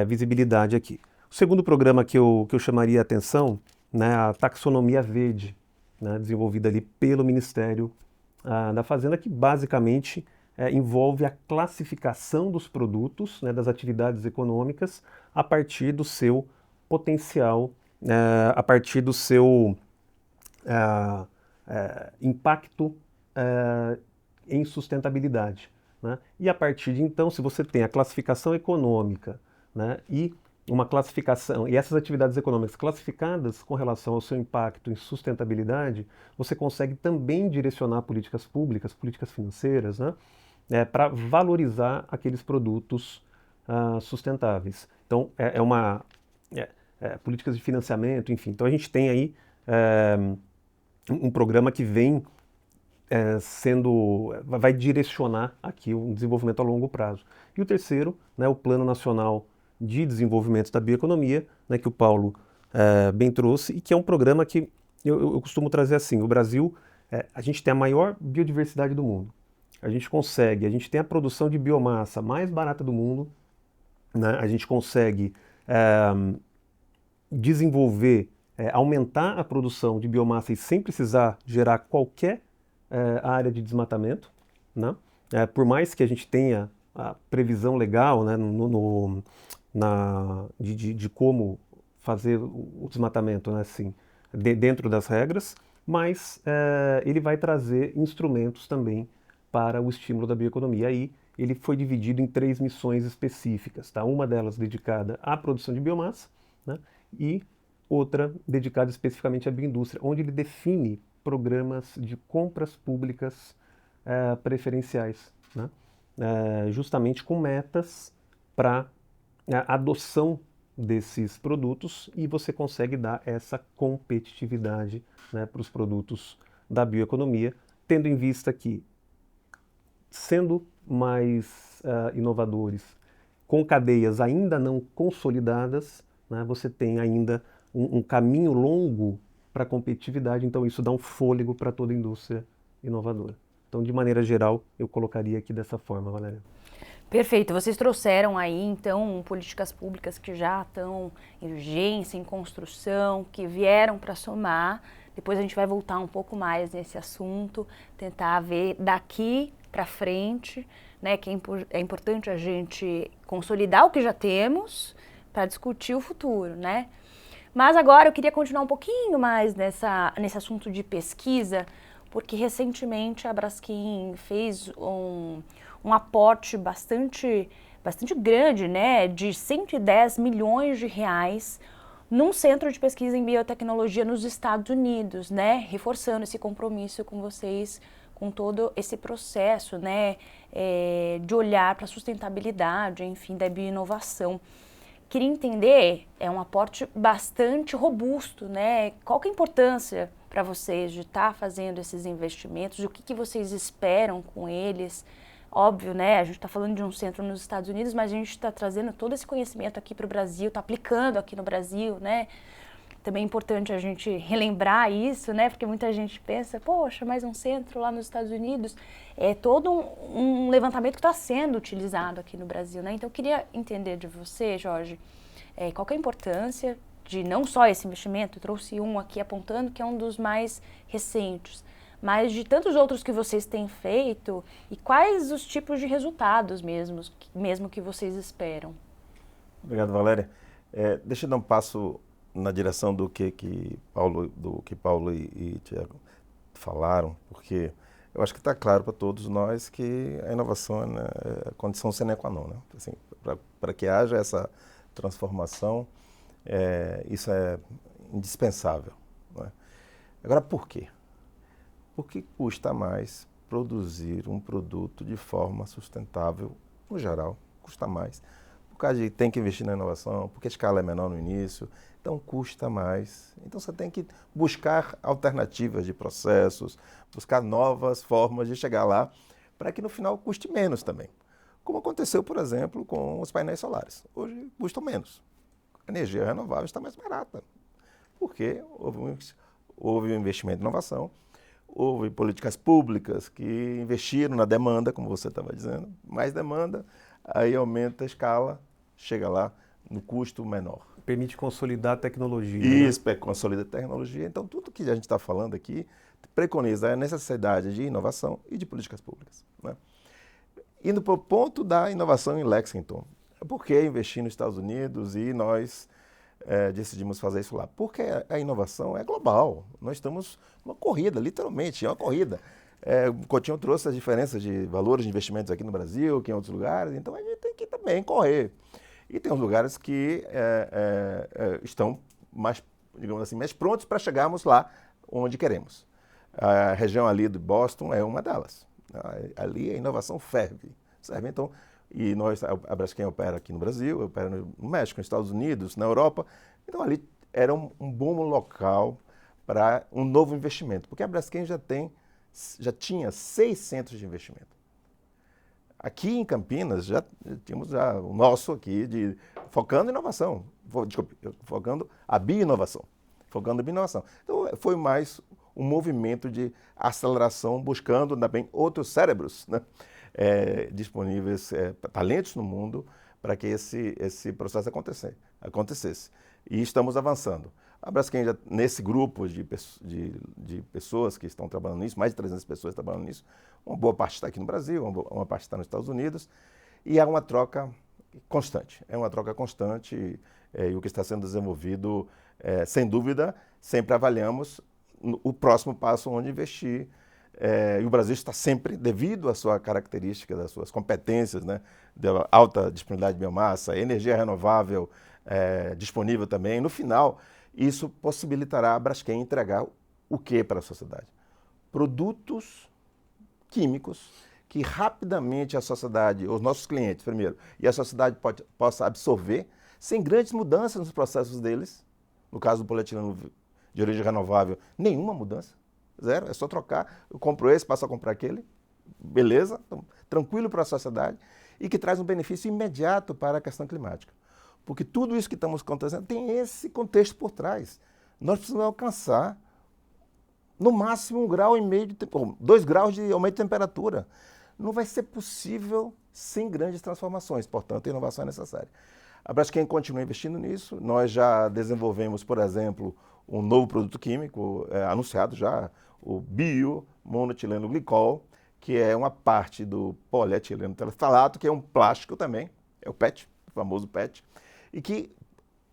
visibilidade aqui. O segundo programa que eu chamaria a atenção, né, a taxonomia verde, né, desenvolvida ali pelo Ministério da Fazenda, que basicamente envolve a classificação dos produtos, né, das atividades econômicas, a partir do seu potencial, a partir do seu impacto em sustentabilidade. Né? E a partir de então, se você tem a classificação econômica, né, e uma classificação, e essas atividades econômicas classificadas com relação ao seu impacto em sustentabilidade, você consegue também direcionar políticas públicas, políticas financeiras, né, para valorizar aqueles produtos sustentáveis. Então, políticas de financiamento, enfim. Então, a gente tem aí um programa que vem vai direcionar aqui um desenvolvimento a longo prazo. E o terceiro, né, o Plano Nacional de Desenvolvimento da Bioeconomia, né, que o Paulo bem trouxe, e que é um programa que eu costumo trazer assim: o Brasil, a gente tem a maior biodiversidade do mundo. A gente tem a produção de biomassa mais barata do mundo, né, a gente consegue desenvolver, aumentar a produção de biomassa e sem precisar gerar qualquer área de desmatamento, né? Por mais que a gente tenha a previsão legal, né, de como fazer o desmatamento, né, assim, dentro das regras, mas ele vai trazer instrumentos também para o estímulo da bioeconomia. Aí ele foi dividido em 3 missões específicas, tá? Uma delas dedicada à produção de biomassa, né, e outra dedicada especificamente à bioindústria, onde ele define programas de compras públicas preferenciais, né, justamente com metas para a adoção desses produtos, e você consegue dar essa competitividade, né, para os produtos da bioeconomia, tendo em vista que, sendo mais inovadores, com cadeias ainda não consolidadas, né, você tem ainda um caminho longo para a competitividade, então isso dá um fôlego para toda a indústria inovadora. Então, de maneira geral, eu colocaria aqui dessa forma, Valéria. Perfeito. Vocês trouxeram aí, então, políticas públicas que já estão em urgência, em construção, que vieram para somar. Depois a gente vai voltar um pouco mais nesse assunto, tentar ver daqui para frente, né, que é importante a gente consolidar o que já temos para discutir o futuro, né? Mas agora eu queria continuar um pouquinho mais nesse assunto de pesquisa, porque recentemente a Braskem fez um aporte bastante grande, né, de 110 milhões de reais num centro de pesquisa em biotecnologia nos Estados Unidos, né, reforçando esse compromisso com vocês, com todo esse processo, né, de olhar para a sustentabilidade, enfim, da bioinovação. Queria entender, é um aporte bastante robusto, né? Qual que é a importância para vocês de estar fazendo esses investimentos? O que vocês esperam com eles? Óbvio, né? A gente está falando de um centro nos Estados Unidos, mas a gente está trazendo todo esse conhecimento aqui para o Brasil, está aplicando aqui no Brasil, né? também é importante a gente relembrar isso, né? Porque muita gente pensa, poxa, mas um centro lá nos Estados Unidos é todo um levantamento que está sendo utilizado aqui no Brasil, né? Então, eu queria entender de você, Jorge, qual que é a importância de não só esse investimento, eu trouxe um aqui apontando que é um dos mais recentes, mas de tantos outros que vocês têm feito e quais os tipos de resultados mesmo que vocês esperam. Obrigado, Valéria. Deixa eu dar um passo na direção do que Paulo e Tiago falaram, porque eu acho que está claro para todos nós que a inovação é a condição sine qua non, né? Assim, para que haja essa transformação, isso é indispensável, né? Agora, por quê? Porque custa mais produzir um produto de forma sustentável, no geral, custa mais. Por causa de tem que investir na inovação, porque a escala é menor no início, então custa mais. Então você tem que buscar alternativas de processos, buscar novas formas de chegar lá, para que no final custe menos também. Como aconteceu, por exemplo, com os painéis solares. Hoje custam menos. A energia renovável está mais barata, porque houve um investimento em inovação, houve políticas públicas que investiram na demanda, como você estava dizendo, mais demanda, aí aumenta a escala, chega lá no custo menor. Permite consolidar a tecnologia. Isso, consolida a tecnologia. Então, tudo que a gente está falando aqui preconiza a necessidade de inovação e de políticas públicas, né? Indo para o ponto da inovação em Lexington. Por que investir nos Estados Unidos e nós decidimos fazer isso lá? Porque a inovação é global. Nós estamos numa corrida, literalmente, é uma corrida. O Coutinho trouxe as diferenças de valores de investimentos aqui no Brasil, que em outros lugares, então a gente tem que também correr. E tem uns lugares que estão mais, digamos assim, mais prontos para chegarmos lá onde queremos. A região ali de Boston é uma delas. Ali a inovação ferve. Então, e a Braskem opera aqui no Brasil, opera no México, nos Estados Unidos, na Europa. Então ali era um bom local para um novo investimento, porque a Braskem já tinha 6 centros de investimento. Aqui em Campinas já tínhamos o nosso aqui focando em inovação, focando a bioinovação. Então foi mais um movimento de aceleração, buscando também outros cérebros, né? Disponíveis, talentos no mundo, para que esse processo acontecesse. E estamos avançando. A Braskem, nesse grupo de pessoas que estão trabalhando nisso, mais de 300 pessoas trabalhando nisso, uma boa parte está aqui no Brasil, uma parte está nos Estados Unidos, e há uma troca constante. E o que está sendo desenvolvido, sem dúvida, sempre avaliamos o próximo passo onde investir. E o Brasil está sempre, devido à sua característica, das suas competências, né, de alta disponibilidade de biomassa, energia renovável disponível também. No final, isso possibilitará a Braskem entregar o que para a sociedade? Produtos químicos que rapidamente a sociedade, os nossos clientes primeiro, e a sociedade possa absorver sem grandes mudanças nos processos deles. No caso do polietileno de origem renovável, nenhuma mudança. Zero, é só trocar, eu compro esse, passo a comprar aquele, beleza, então, tranquilo para a sociedade e que traz um benefício imediato para a questão climática. Porque tudo isso que estamos acontecendo tem esse contexto por trás. Nós precisamos alcançar, no máximo, 1,5 grau, 2 graus de aumento de temperatura. Não vai ser possível sem grandes transformações, portanto, a inovação é necessária. A Braskem continua investindo nisso, nós já desenvolvemos, por exemplo, um novo produto químico, anunciado já, o bio-monoetileno glicol, que é uma parte do polietileno terefalato, que é um plástico também, é o PET, o famoso PET, e que,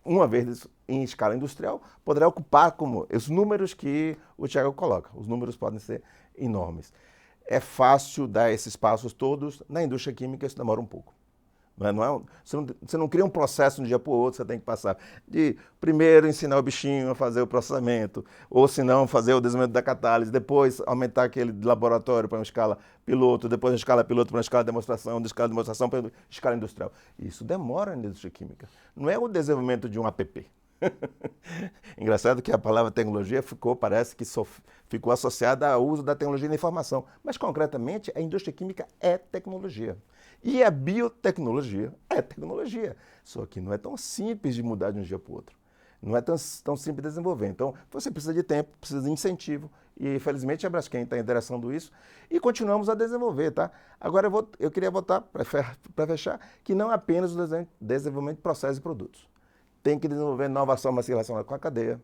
uma vez em escala industrial, poderá ocupar como os números que o Tiago coloca. Os números podem ser enormes. É fácil dar esses passos todos, na indústria química isso demora um pouco. Você não cria um processo de um dia para o outro, você tem que passar de primeiro ensinar o bichinho a fazer o processamento, ou se não fazer o desenvolvimento da catálise, depois aumentar aquele de laboratório para uma escala piloto, depois uma escala piloto para uma escala de demonstração, de escala de demonstração para uma escala industrial. Isso demora na indústria química. Não é o desenvolvimento de um app. Engraçado que a palavra tecnologia parece que ficou associada ao uso da tecnologia da informação, mas concretamente a indústria química é tecnologia. E a biotecnologia é tecnologia, só que não é tão simples de mudar de um dia para o outro. Não é tão simples desenvolver. Então, você precisa de tempo, precisa de incentivo. E, felizmente, a Braskem está endereçando isso e continuamos a desenvolver, tá? Agora, eu queria botar, para fechar, que não apenas o desenvolvimento de processos e produtos. Tem que desenvolver inovação mais relacionada com a cadeia,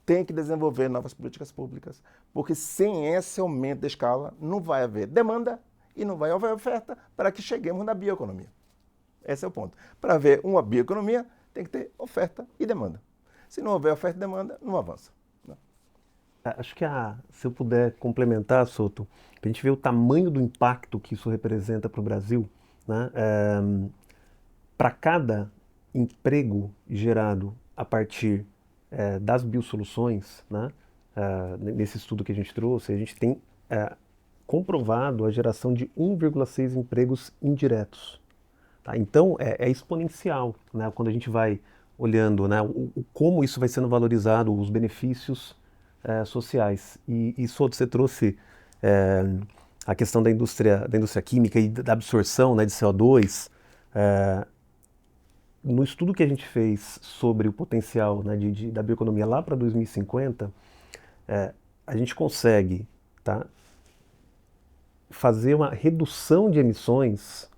tem que desenvolver novas políticas públicas, porque sem esse aumento de escala, não vai haver demanda e não vai haver oferta para que cheguemos na bioeconomia. Esse é o ponto. Para haver uma bioeconomia, tem que ter oferta e demanda. Se não houver oferta e demanda, não avança. Acho que se eu puder complementar, Souto, para a gente ver o tamanho do impacto que isso representa para o Brasil, né? Para cada emprego gerado a partir das biosoluções, né? Nesse estudo que a gente trouxe, a gente tem comprovado a geração de 1,6 empregos indiretos. Tá? Então, é exponencial, né? Quando a gente vai olhando, né, como isso vai sendo valorizado, os benefícios sociais. E Souto, você trouxe a questão da indústria química e da absorção, né, de CO2. No estudo que a gente fez sobre o potencial, né, da bioeconomia lá para 2050, a gente consegue, tá, fazer uma redução de emissões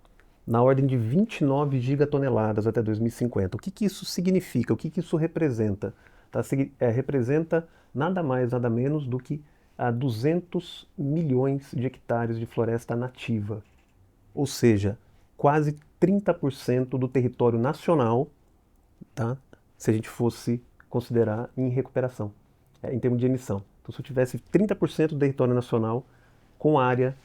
na ordem de 29 gigatoneladas até 2050. O que isso significa? O que isso representa? Tá? Representa nada mais, nada menos do que 200 milhões de hectares de floresta nativa. Ou seja, quase 30% do território nacional, tá? Se a gente fosse considerar em recuperação, em termos de emissão. Então, se eu tivesse 30% do território nacional com área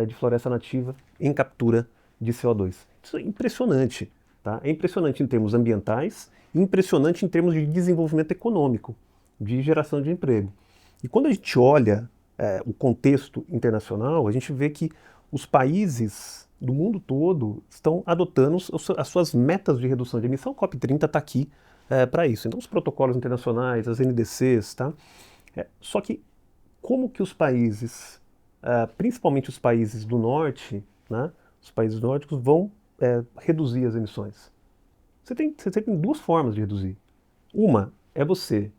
de floresta nativa em captura de CO2. Isso é impressionante. Tá? É impressionante em termos ambientais e impressionante em termos de desenvolvimento econômico, de geração de emprego. E quando a gente olha o contexto internacional, a gente vê que os países do mundo todo estão adotando as suas metas de redução de emissão. O COP30 está aqui para isso. Então, os protocolos internacionais, as NDCs, tá? Só que como que os países, principalmente os países do norte, né, os países nórdicos, vão reduzir as emissões? Você tem duas formas de reduzir. Uma é você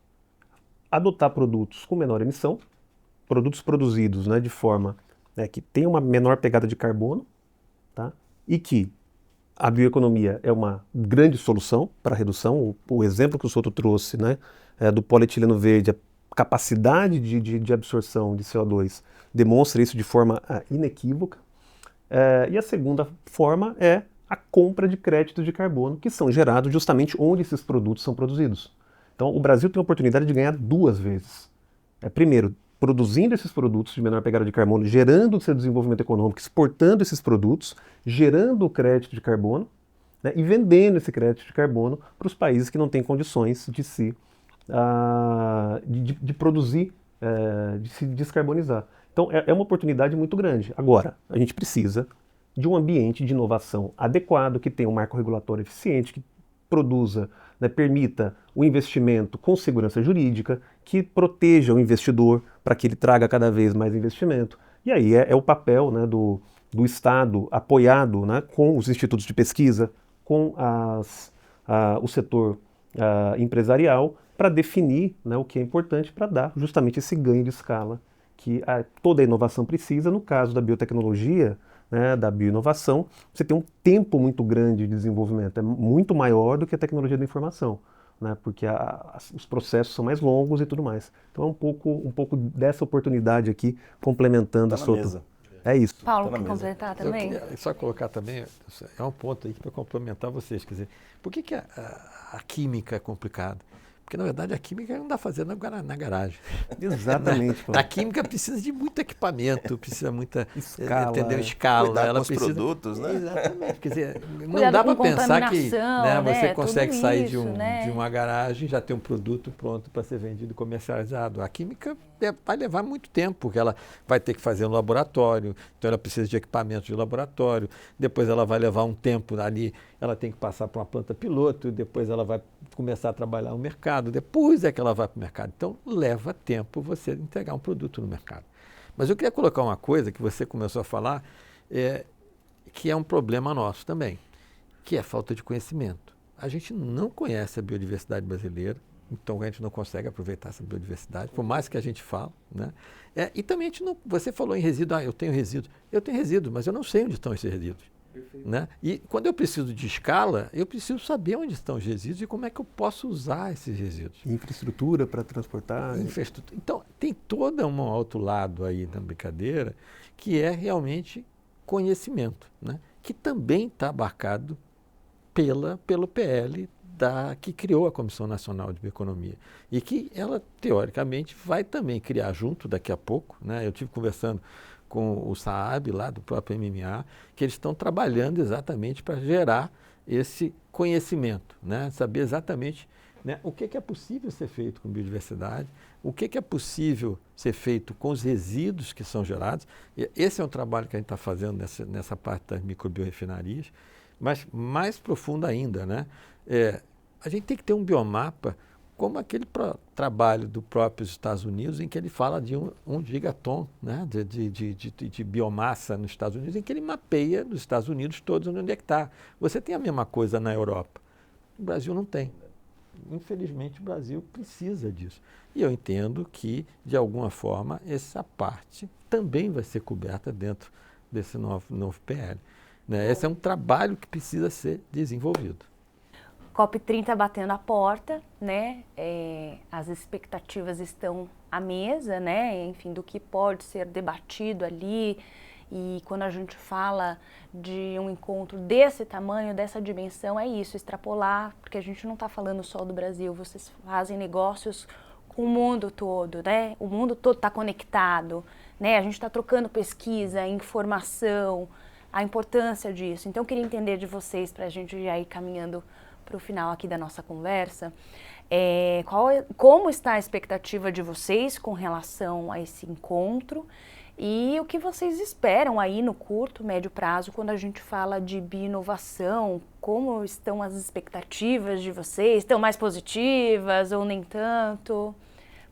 adotar produtos com menor emissão, produtos produzidos, né, de forma que tem uma menor pegada de carbono, tá? E que a bioeconomia é uma grande solução para a redução. O exemplo que o Souto trouxe, né, do polietileno verde, a capacidade de absorção de CO2 demonstra isso de forma inequívoca. E a segunda forma é a compra de créditos de carbono, que são gerados justamente onde esses produtos são produzidos. Então, o Brasil tem a oportunidade de ganhar duas vezes. Primeiro, produzindo esses produtos de menor pegada de carbono, gerando o seu desenvolvimento econômico, exportando esses produtos, gerando o crédito de carbono, né, e vendendo esse crédito de carbono para os países que não têm condições de produzir, de se descarbonizar. Então, é uma oportunidade muito grande. Agora, a gente precisa de um ambiente de inovação adequado, que tenha um marco regulatório eficiente, que produza, né, permita o investimento com segurança jurídica, que proteja o investidor para que ele traga cada vez mais investimento. E aí é o papel, né, do Estado apoiado, né, com os institutos de pesquisa, com o setor empresarial, para definir, né, o que é importante para dar justamente esse ganho de escala que toda a inovação precisa. No caso da biotecnologia, né, da bioinovação, você tem um tempo muito grande de desenvolvimento, é muito maior do que a tecnologia da informação, né, porque os processos são mais longos e tudo mais. Então é um pouco dessa oportunidade aqui, complementando Tá a na sua... mesa. É isso. Paulo, Tá na quer mesa. completar Eu também? queria só colocar também, é um ponto aí para complementar vocês, quer dizer, por que a química é complicada? Porque, na verdade, a química não dá fazendo na garagem. Exatamente. A química precisa de muito equipamento, precisa muita Escala. entendeu? Escala. Cuidar ela com os precisa... produtos, né? Exatamente. Quer dizer, não Cuidado dá com para pensar que, contaminação, né, né, você consegue tudo sair isso, né? de uma garagem e já ter um produto pronto para ser vendido e comercializado. A química vai levar muito tempo, porque ela vai ter que fazer no laboratório, então ela precisa de equipamentos de laboratório, depois ela vai levar um tempo ali, ela tem que passar por uma planta piloto, depois ela vai começar a trabalhar no mercado, depois é que ela vai para o mercado. Então, leva tempo você entregar um produto no mercado. Mas eu queria colocar uma coisa que você começou a falar, que é um problema nosso também, que é a falta de conhecimento. A gente não conhece a biodiversidade brasileira, então a gente não consegue aproveitar essa biodiversidade, por mais que a gente fale, né? E também a gente não, você falou em resíduo, eu tenho resíduo, mas eu não sei onde estão esses resíduos. Né? E quando eu preciso de escala, eu preciso saber onde estão os resíduos e como é que eu posso usar esses resíduos. Infraestrutura para transportar. Infraestrutura. Então, tem todo um outro lado aí na brincadeira, que é realmente conhecimento, né? Que também está abarcado pelo PL que criou a Comissão Nacional de Bioeconomia. E que ela, teoricamente, vai também criar junto daqui a pouco, né? Eu estive conversando com o Saab, lá do próprio MMA, que eles estão trabalhando exatamente para gerar esse conhecimento, né? Saber exatamente, né, o que é possível ser feito com biodiversidade, o que é possível ser feito com os resíduos que são gerados. E esse é um trabalho que a gente está fazendo nessa parte das microbiorefinarias, mas mais profundo ainda, né? A gente tem que ter um biomapa como aquele trabalho do próprio Estados Unidos, em que ele fala de 1 gigaton, né, de biomassa nos Estados Unidos, em que ele mapeia nos Estados Unidos todos onde é que está. Você tem a mesma coisa na Europa. O Brasil não tem. Infelizmente, o Brasil precisa disso. E eu entendo que, de alguma forma, essa parte também vai ser coberta dentro desse novo PL. Né? Esse é um trabalho que precisa ser desenvolvido. COP30 batendo a porta, né? As expectativas estão à mesa, né? Enfim, do que pode ser debatido ali. E quando a gente fala de um encontro desse tamanho, dessa dimensão, é isso, extrapolar, porque a gente não está falando só do Brasil, vocês fazem negócios com o mundo todo, né? O mundo todo está conectado, né? A gente está trocando pesquisa, informação, a importância disso. Então, eu queria entender de vocês, para a gente já ir caminhando para o final aqui da nossa conversa, como está a expectativa de vocês com relação a esse encontro e o que vocês esperam aí no curto, médio prazo, quando a gente fala de bioinovação, como estão as expectativas de vocês? Estão mais positivas ou nem tanto?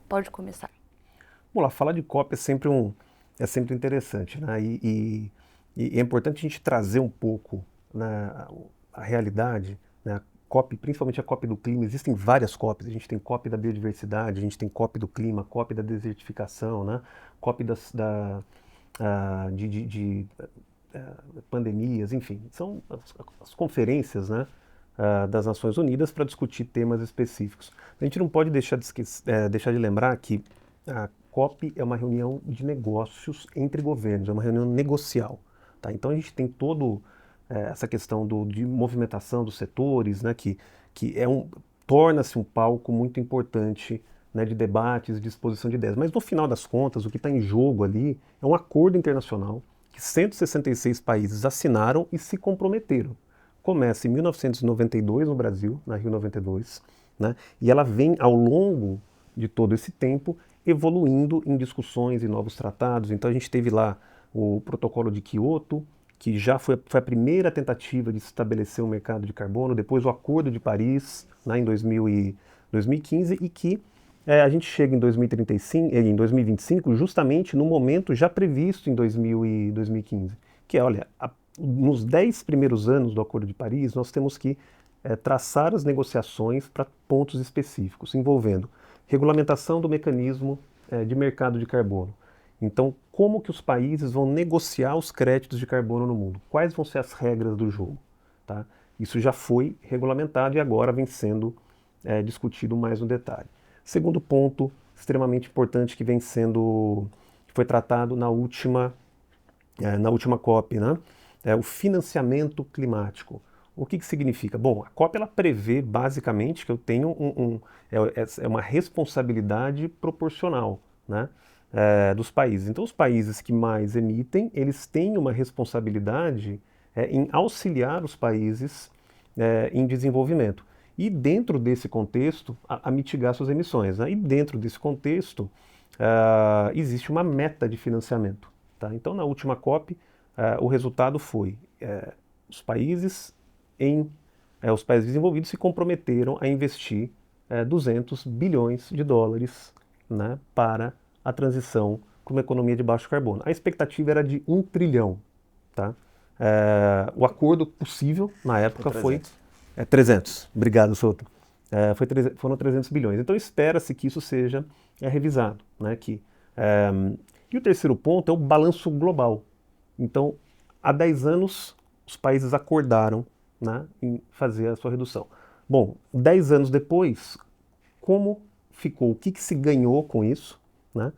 Pode começar. Vamos lá, falar de COP é sempre interessante, né? E é importante a gente trazer um pouco, né, a realidade, né? COP, principalmente a COP do clima, existem várias COPs, a gente tem COP da biodiversidade, a gente tem COP do clima, COP da desertificação, né? COP de pandemias, enfim, são as conferências, né, das Nações Unidas para discutir temas específicos. A gente não pode deixar de lembrar que a COP é uma reunião de negócios entre governos, é uma reunião negocial, tá? Então a gente tem essa questão de movimentação dos setores, né, que torna-se um palco muito importante, né, de debates, de exposição de ideias. Mas no final das contas, o que está em jogo ali é um acordo internacional que 166 países assinaram e se comprometeram. Começa em 1992 no Brasil, na Rio 92, né, e ela vem ao longo de todo esse tempo evoluindo em discussões e novos tratados. Então a gente teve lá o Protocolo de Kyoto, que já foi a primeira tentativa de estabelecer um mercado de carbono, depois o Acordo de Paris, né, em 2015, e que a gente chega em 2025 justamente no momento já previsto em 2015, que é, olha, nos 10 primeiros anos do Acordo de Paris, nós temos que traçar as negociações para pontos específicos, envolvendo regulamentação do mecanismo de mercado de carbono. Então, como que os países vão negociar os créditos de carbono no mundo? Quais vão ser as regras do jogo? Tá? Isso já foi regulamentado e agora vem sendo discutido mais no detalhe. Segundo ponto extremamente importante que foi tratado na última COP, né? O financiamento climático. O que significa? Bom, a COP ela prevê basicamente que eu tenho uma responsabilidade proporcional, né, dos países. Então, os países que mais emitem, eles têm uma responsabilidade em auxiliar os países em desenvolvimento. E dentro desse contexto, a mitigar suas emissões, né? E dentro desse contexto, existe uma meta de financiamento. Tá? Então, na última COP, o resultado foi os países desenvolvidos se comprometeram a investir 200 bilhões de dólares, né, para a transição para uma economia de baixo carbono. A expectativa era de 1 trilhão. Tá? O acordo possível na época foi 300. Obrigado, Souto. foram 300 bilhões. Então espera-se que isso seja revisado, né? E o terceiro ponto é o balanço global. Então, há 10 anos, os países acordaram, né, em fazer a sua redução. Bom, 10 anos depois, como ficou? O que se ganhou com isso? Né?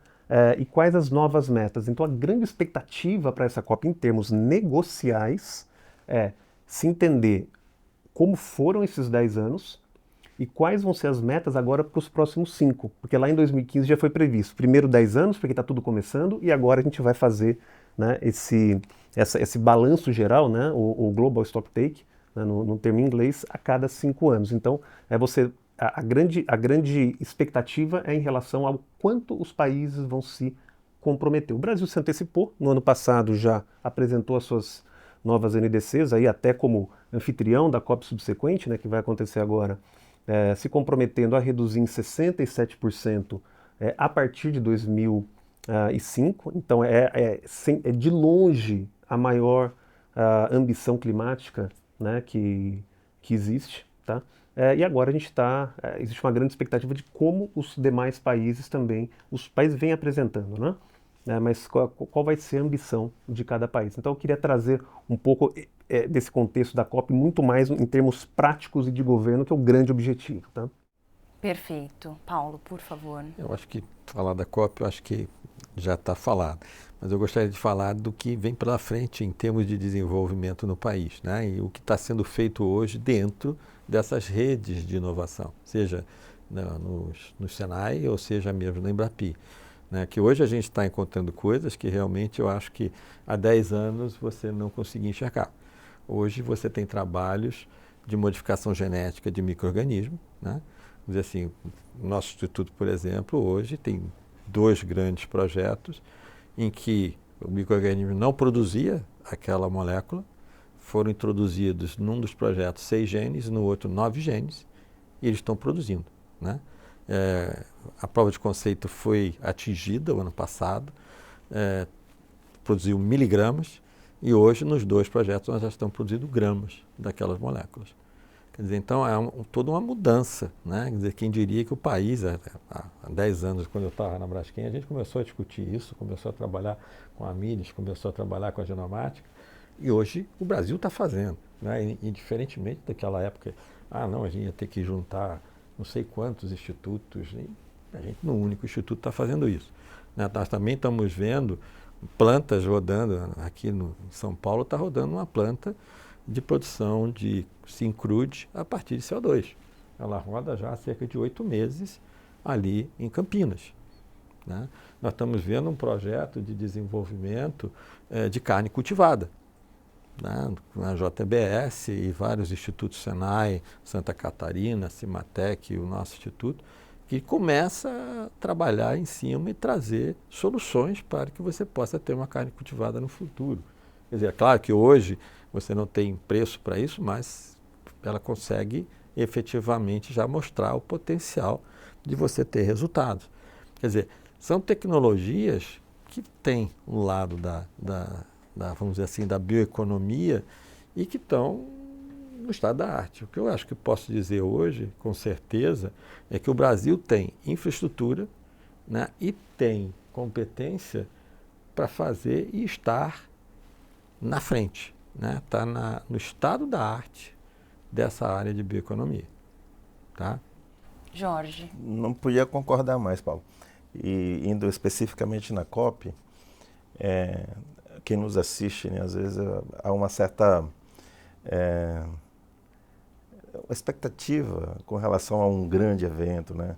E quais as novas metas? Então, a grande expectativa para essa COP em termos negociais é se entender como foram esses 10 anos e quais vão ser as metas agora para os próximos 5. Porque lá em 2015 já foi previsto. Primeiro 10 anos, porque está tudo começando, e agora a gente vai fazer, né, esse balanço geral, né, o Global Stocktake, né, no termo em inglês, a cada 5 anos. Então, a grande expectativa é em relação ao quanto os países vão se comprometer. O Brasil se antecipou, no ano passado já apresentou as suas novas NDCs, aí até como anfitrião da COP subsequente, né, que vai acontecer agora, se comprometendo a reduzir em 67% a partir de 2005. Então, é de longe a maior ambição climática, né, que existe. Tá? E agora existe uma grande expectativa de como os demais países também, os países vêm apresentando, né? Mas qual vai ser a ambição de cada país. Então eu queria trazer um pouco desse contexto da COP, muito mais em termos práticos e de governo, que é o grande objetivo. Tá? Perfeito. Paulo, por favor. Eu acho que falar da COP, eu acho que já está falado. Mas eu gostaria de falar do que vem pela frente em termos de desenvolvimento no país, né? E o que está sendo feito hoje dentro dessas redes de inovação, seja no Senai ou seja mesmo na Embrapi. Né, que hoje a gente está encontrando coisas que realmente eu acho que há 10 anos você não conseguia enxergar. Hoje você tem trabalhos de modificação genética de micro-organismos. Né? Vamos dizer assim, o nosso instituto, por exemplo, hoje tem 2 grandes projetos em que o micro-organismo não produzia aquela molécula, foram introduzidos num dos projetos 6 genes, no outro 9 genes, e eles estão produzindo. Né? A prova de conceito foi atingida o ano passado, produziu miligramas, e hoje nos 2 projetos nós já estamos produzindo gramas daquelas moléculas. Quer dizer, então é toda uma mudança. Né? Quer dizer, quem diria que o país, há 10 anos, quando eu estava na Braskem, a gente começou a discutir isso, começou a trabalhar com a Amyris, começou a trabalhar com a genomática, e hoje o Brasil está fazendo. Né? E diferentemente daquela época, não, a gente ia ter que juntar não sei quantos institutos, e a gente no único instituto está fazendo isso. Né? Nós também estamos vendo plantas rodando, aqui em São Paulo está rodando uma planta de produção de sincrude a partir de CO2. Ela roda já há cerca de 8 meses ali em Campinas. Né? Nós estamos vendo um projeto de desenvolvimento de carne cultivada. Né, na JBS e vários institutos Senai, Santa Catarina, Cimatec, o nosso instituto, que começa a trabalhar em cima e trazer soluções para que você possa ter uma carne cultivada no futuro. Quer dizer, é claro que hoje você não tem preço para isso, mas ela consegue efetivamente já mostrar o potencial de você ter resultados. Quer dizer, são tecnologias que têm um lado vamos dizer assim, da bioeconomia e que estão no estado da arte. O que eu acho que posso dizer hoje, com certeza, é que o Brasil tem infraestrutura, né, e tem competência para fazer e estar na frente, né, está no estado da arte dessa área de bioeconomia. Tá? Jorge. Não podia concordar mais, Paulo. E indo especificamente na COP, quem nos assiste, né, às vezes há uma certa expectativa com relação a um grande evento, né?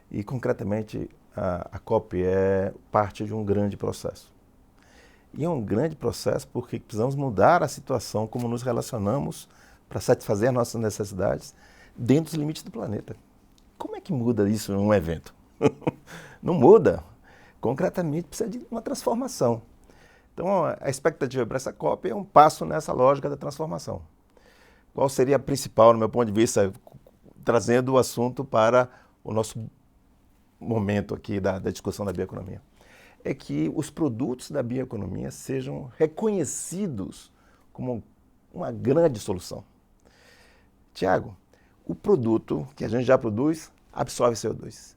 E concretamente a COP é parte de um grande processo. E é um grande processo porque precisamos mudar a situação como nos relacionamos para satisfazer as nossas necessidades dentro dos limites do planeta. Como é que muda isso em um evento? Não muda. Concretamente precisa de uma transformação. Então, a expectativa para essa COP é um passo nessa lógica da transformação. Qual seria a principal, no meu ponto de vista, trazendo o assunto para o nosso momento aqui da discussão da bioeconomia? É que os produtos da bioeconomia sejam reconhecidos como uma grande solução. Tiago, o produto que a gente já produz absorve CO2.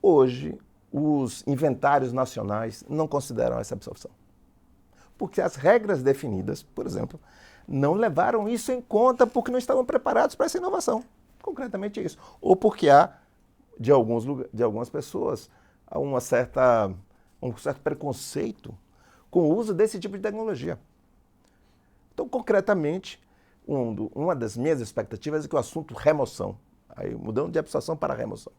Hoje, os inventários nacionais não consideram essa absorção. Porque as regras definidas, por exemplo, não levaram isso em conta porque não estavam preparados para essa inovação. Concretamente isso. Ou porque há, de algumas pessoas, um certo preconceito com o uso desse tipo de tecnologia. Então, concretamente, uma das minhas expectativas é que o assunto remoção, aí mudando de absorção para remoção.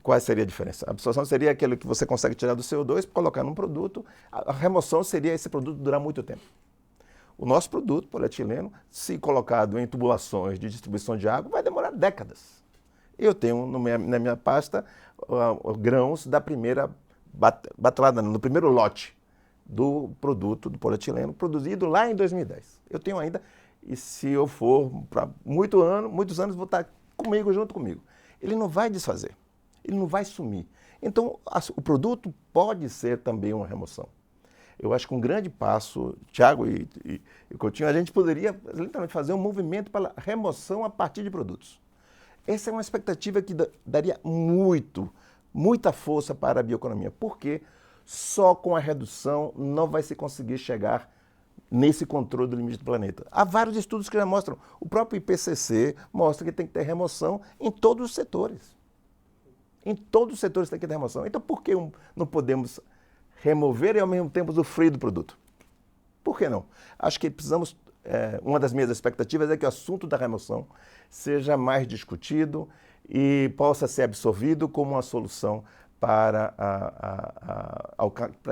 Qual seria a diferença? A absorção seria aquilo que você consegue tirar do CO2 para colocar num produto. A remoção seria esse produto durar muito tempo. O nosso produto, polietileno, se colocado em tubulações de distribuição de água, vai demorar décadas. Eu tenho na minha pasta grãos da primeira batalhada, no primeiro lote do produto do polietileno, produzido lá em 2010. Eu tenho ainda, e se eu for para muitos anos, vou estar junto comigo. Ele não vai desfazer, ele não vai sumir. Então, o produto pode ser também uma remoção. Eu acho que um grande passo, Tiago e Coutinho, a gente poderia literalmente fazer um movimento para a remoção a partir de produtos. Essa é uma expectativa que daria muita força para a bioeconomia, porque só com a redução não vai se conseguir chegar nesse controle do limite do planeta. Há vários estudos que já mostram, o próprio IPCC mostra que tem que ter remoção em todos os setores. Em todos os setores tem que ter remoção. Então, por que não podemos remover e ao mesmo tempo usufruir do produto? Por que não? Acho que precisamos, uma das minhas expectativas é que o assunto da remoção seja mais discutido e possa ser absorvido como uma solução para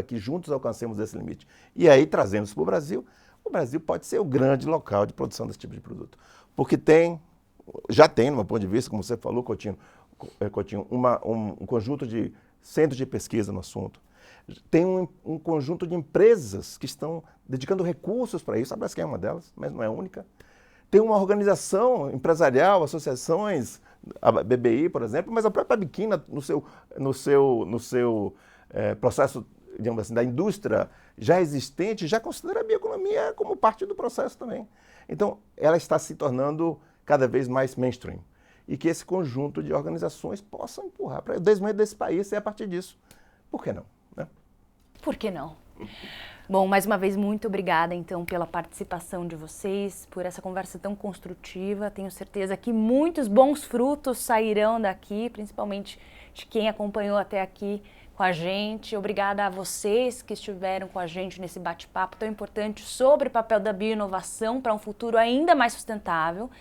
que juntos alcancemos esse limite. E aí, trazendo isso para o Brasil pode ser o grande local de produção desse tipo de produto. Porque já tem, no meu ponto de vista, como você falou, Coutinho, um conjunto de centros de pesquisa no assunto. Tem um conjunto de empresas que estão dedicando recursos para isso. A Braskem é uma delas, mas não é a única. Tem uma organização empresarial, associações, a BBI, por exemplo, mas a própria Biquina, no seu processo, digamos assim, da indústria já existente, já considera a bioeconomia como parte do processo também. Então, ela está se tornando cada vez mais mainstream. E que esse conjunto de organizações possam empurrar para o desenvolvimento desse país e a partir disso. Por que não? Né? Por que não? Bom, mais uma vez, muito obrigada, então, pela participação de vocês, por essa conversa tão construtiva. Tenho certeza que muitos bons frutos sairão daqui, principalmente de quem acompanhou até aqui com a gente. Obrigada a vocês que estiveram com a gente nesse bate-papo tão importante sobre o papel da bioinovação para um futuro ainda mais sustentável.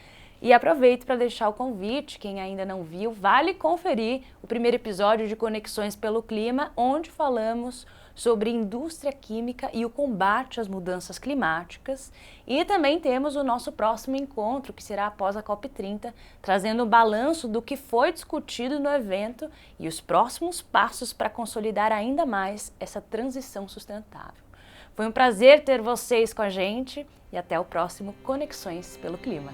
E aproveito para deixar o convite, quem ainda não viu, vale conferir o primeiro episódio de Conexões pelo Clima, onde falamos sobre indústria química e o combate às mudanças climáticas. E também temos o nosso próximo encontro, que será após a COP30, trazendo um balanço do que foi discutido no evento e os próximos passos para consolidar ainda mais essa transição sustentável. Foi um prazer ter vocês com a gente e até o próximo Conexões pelo Clima.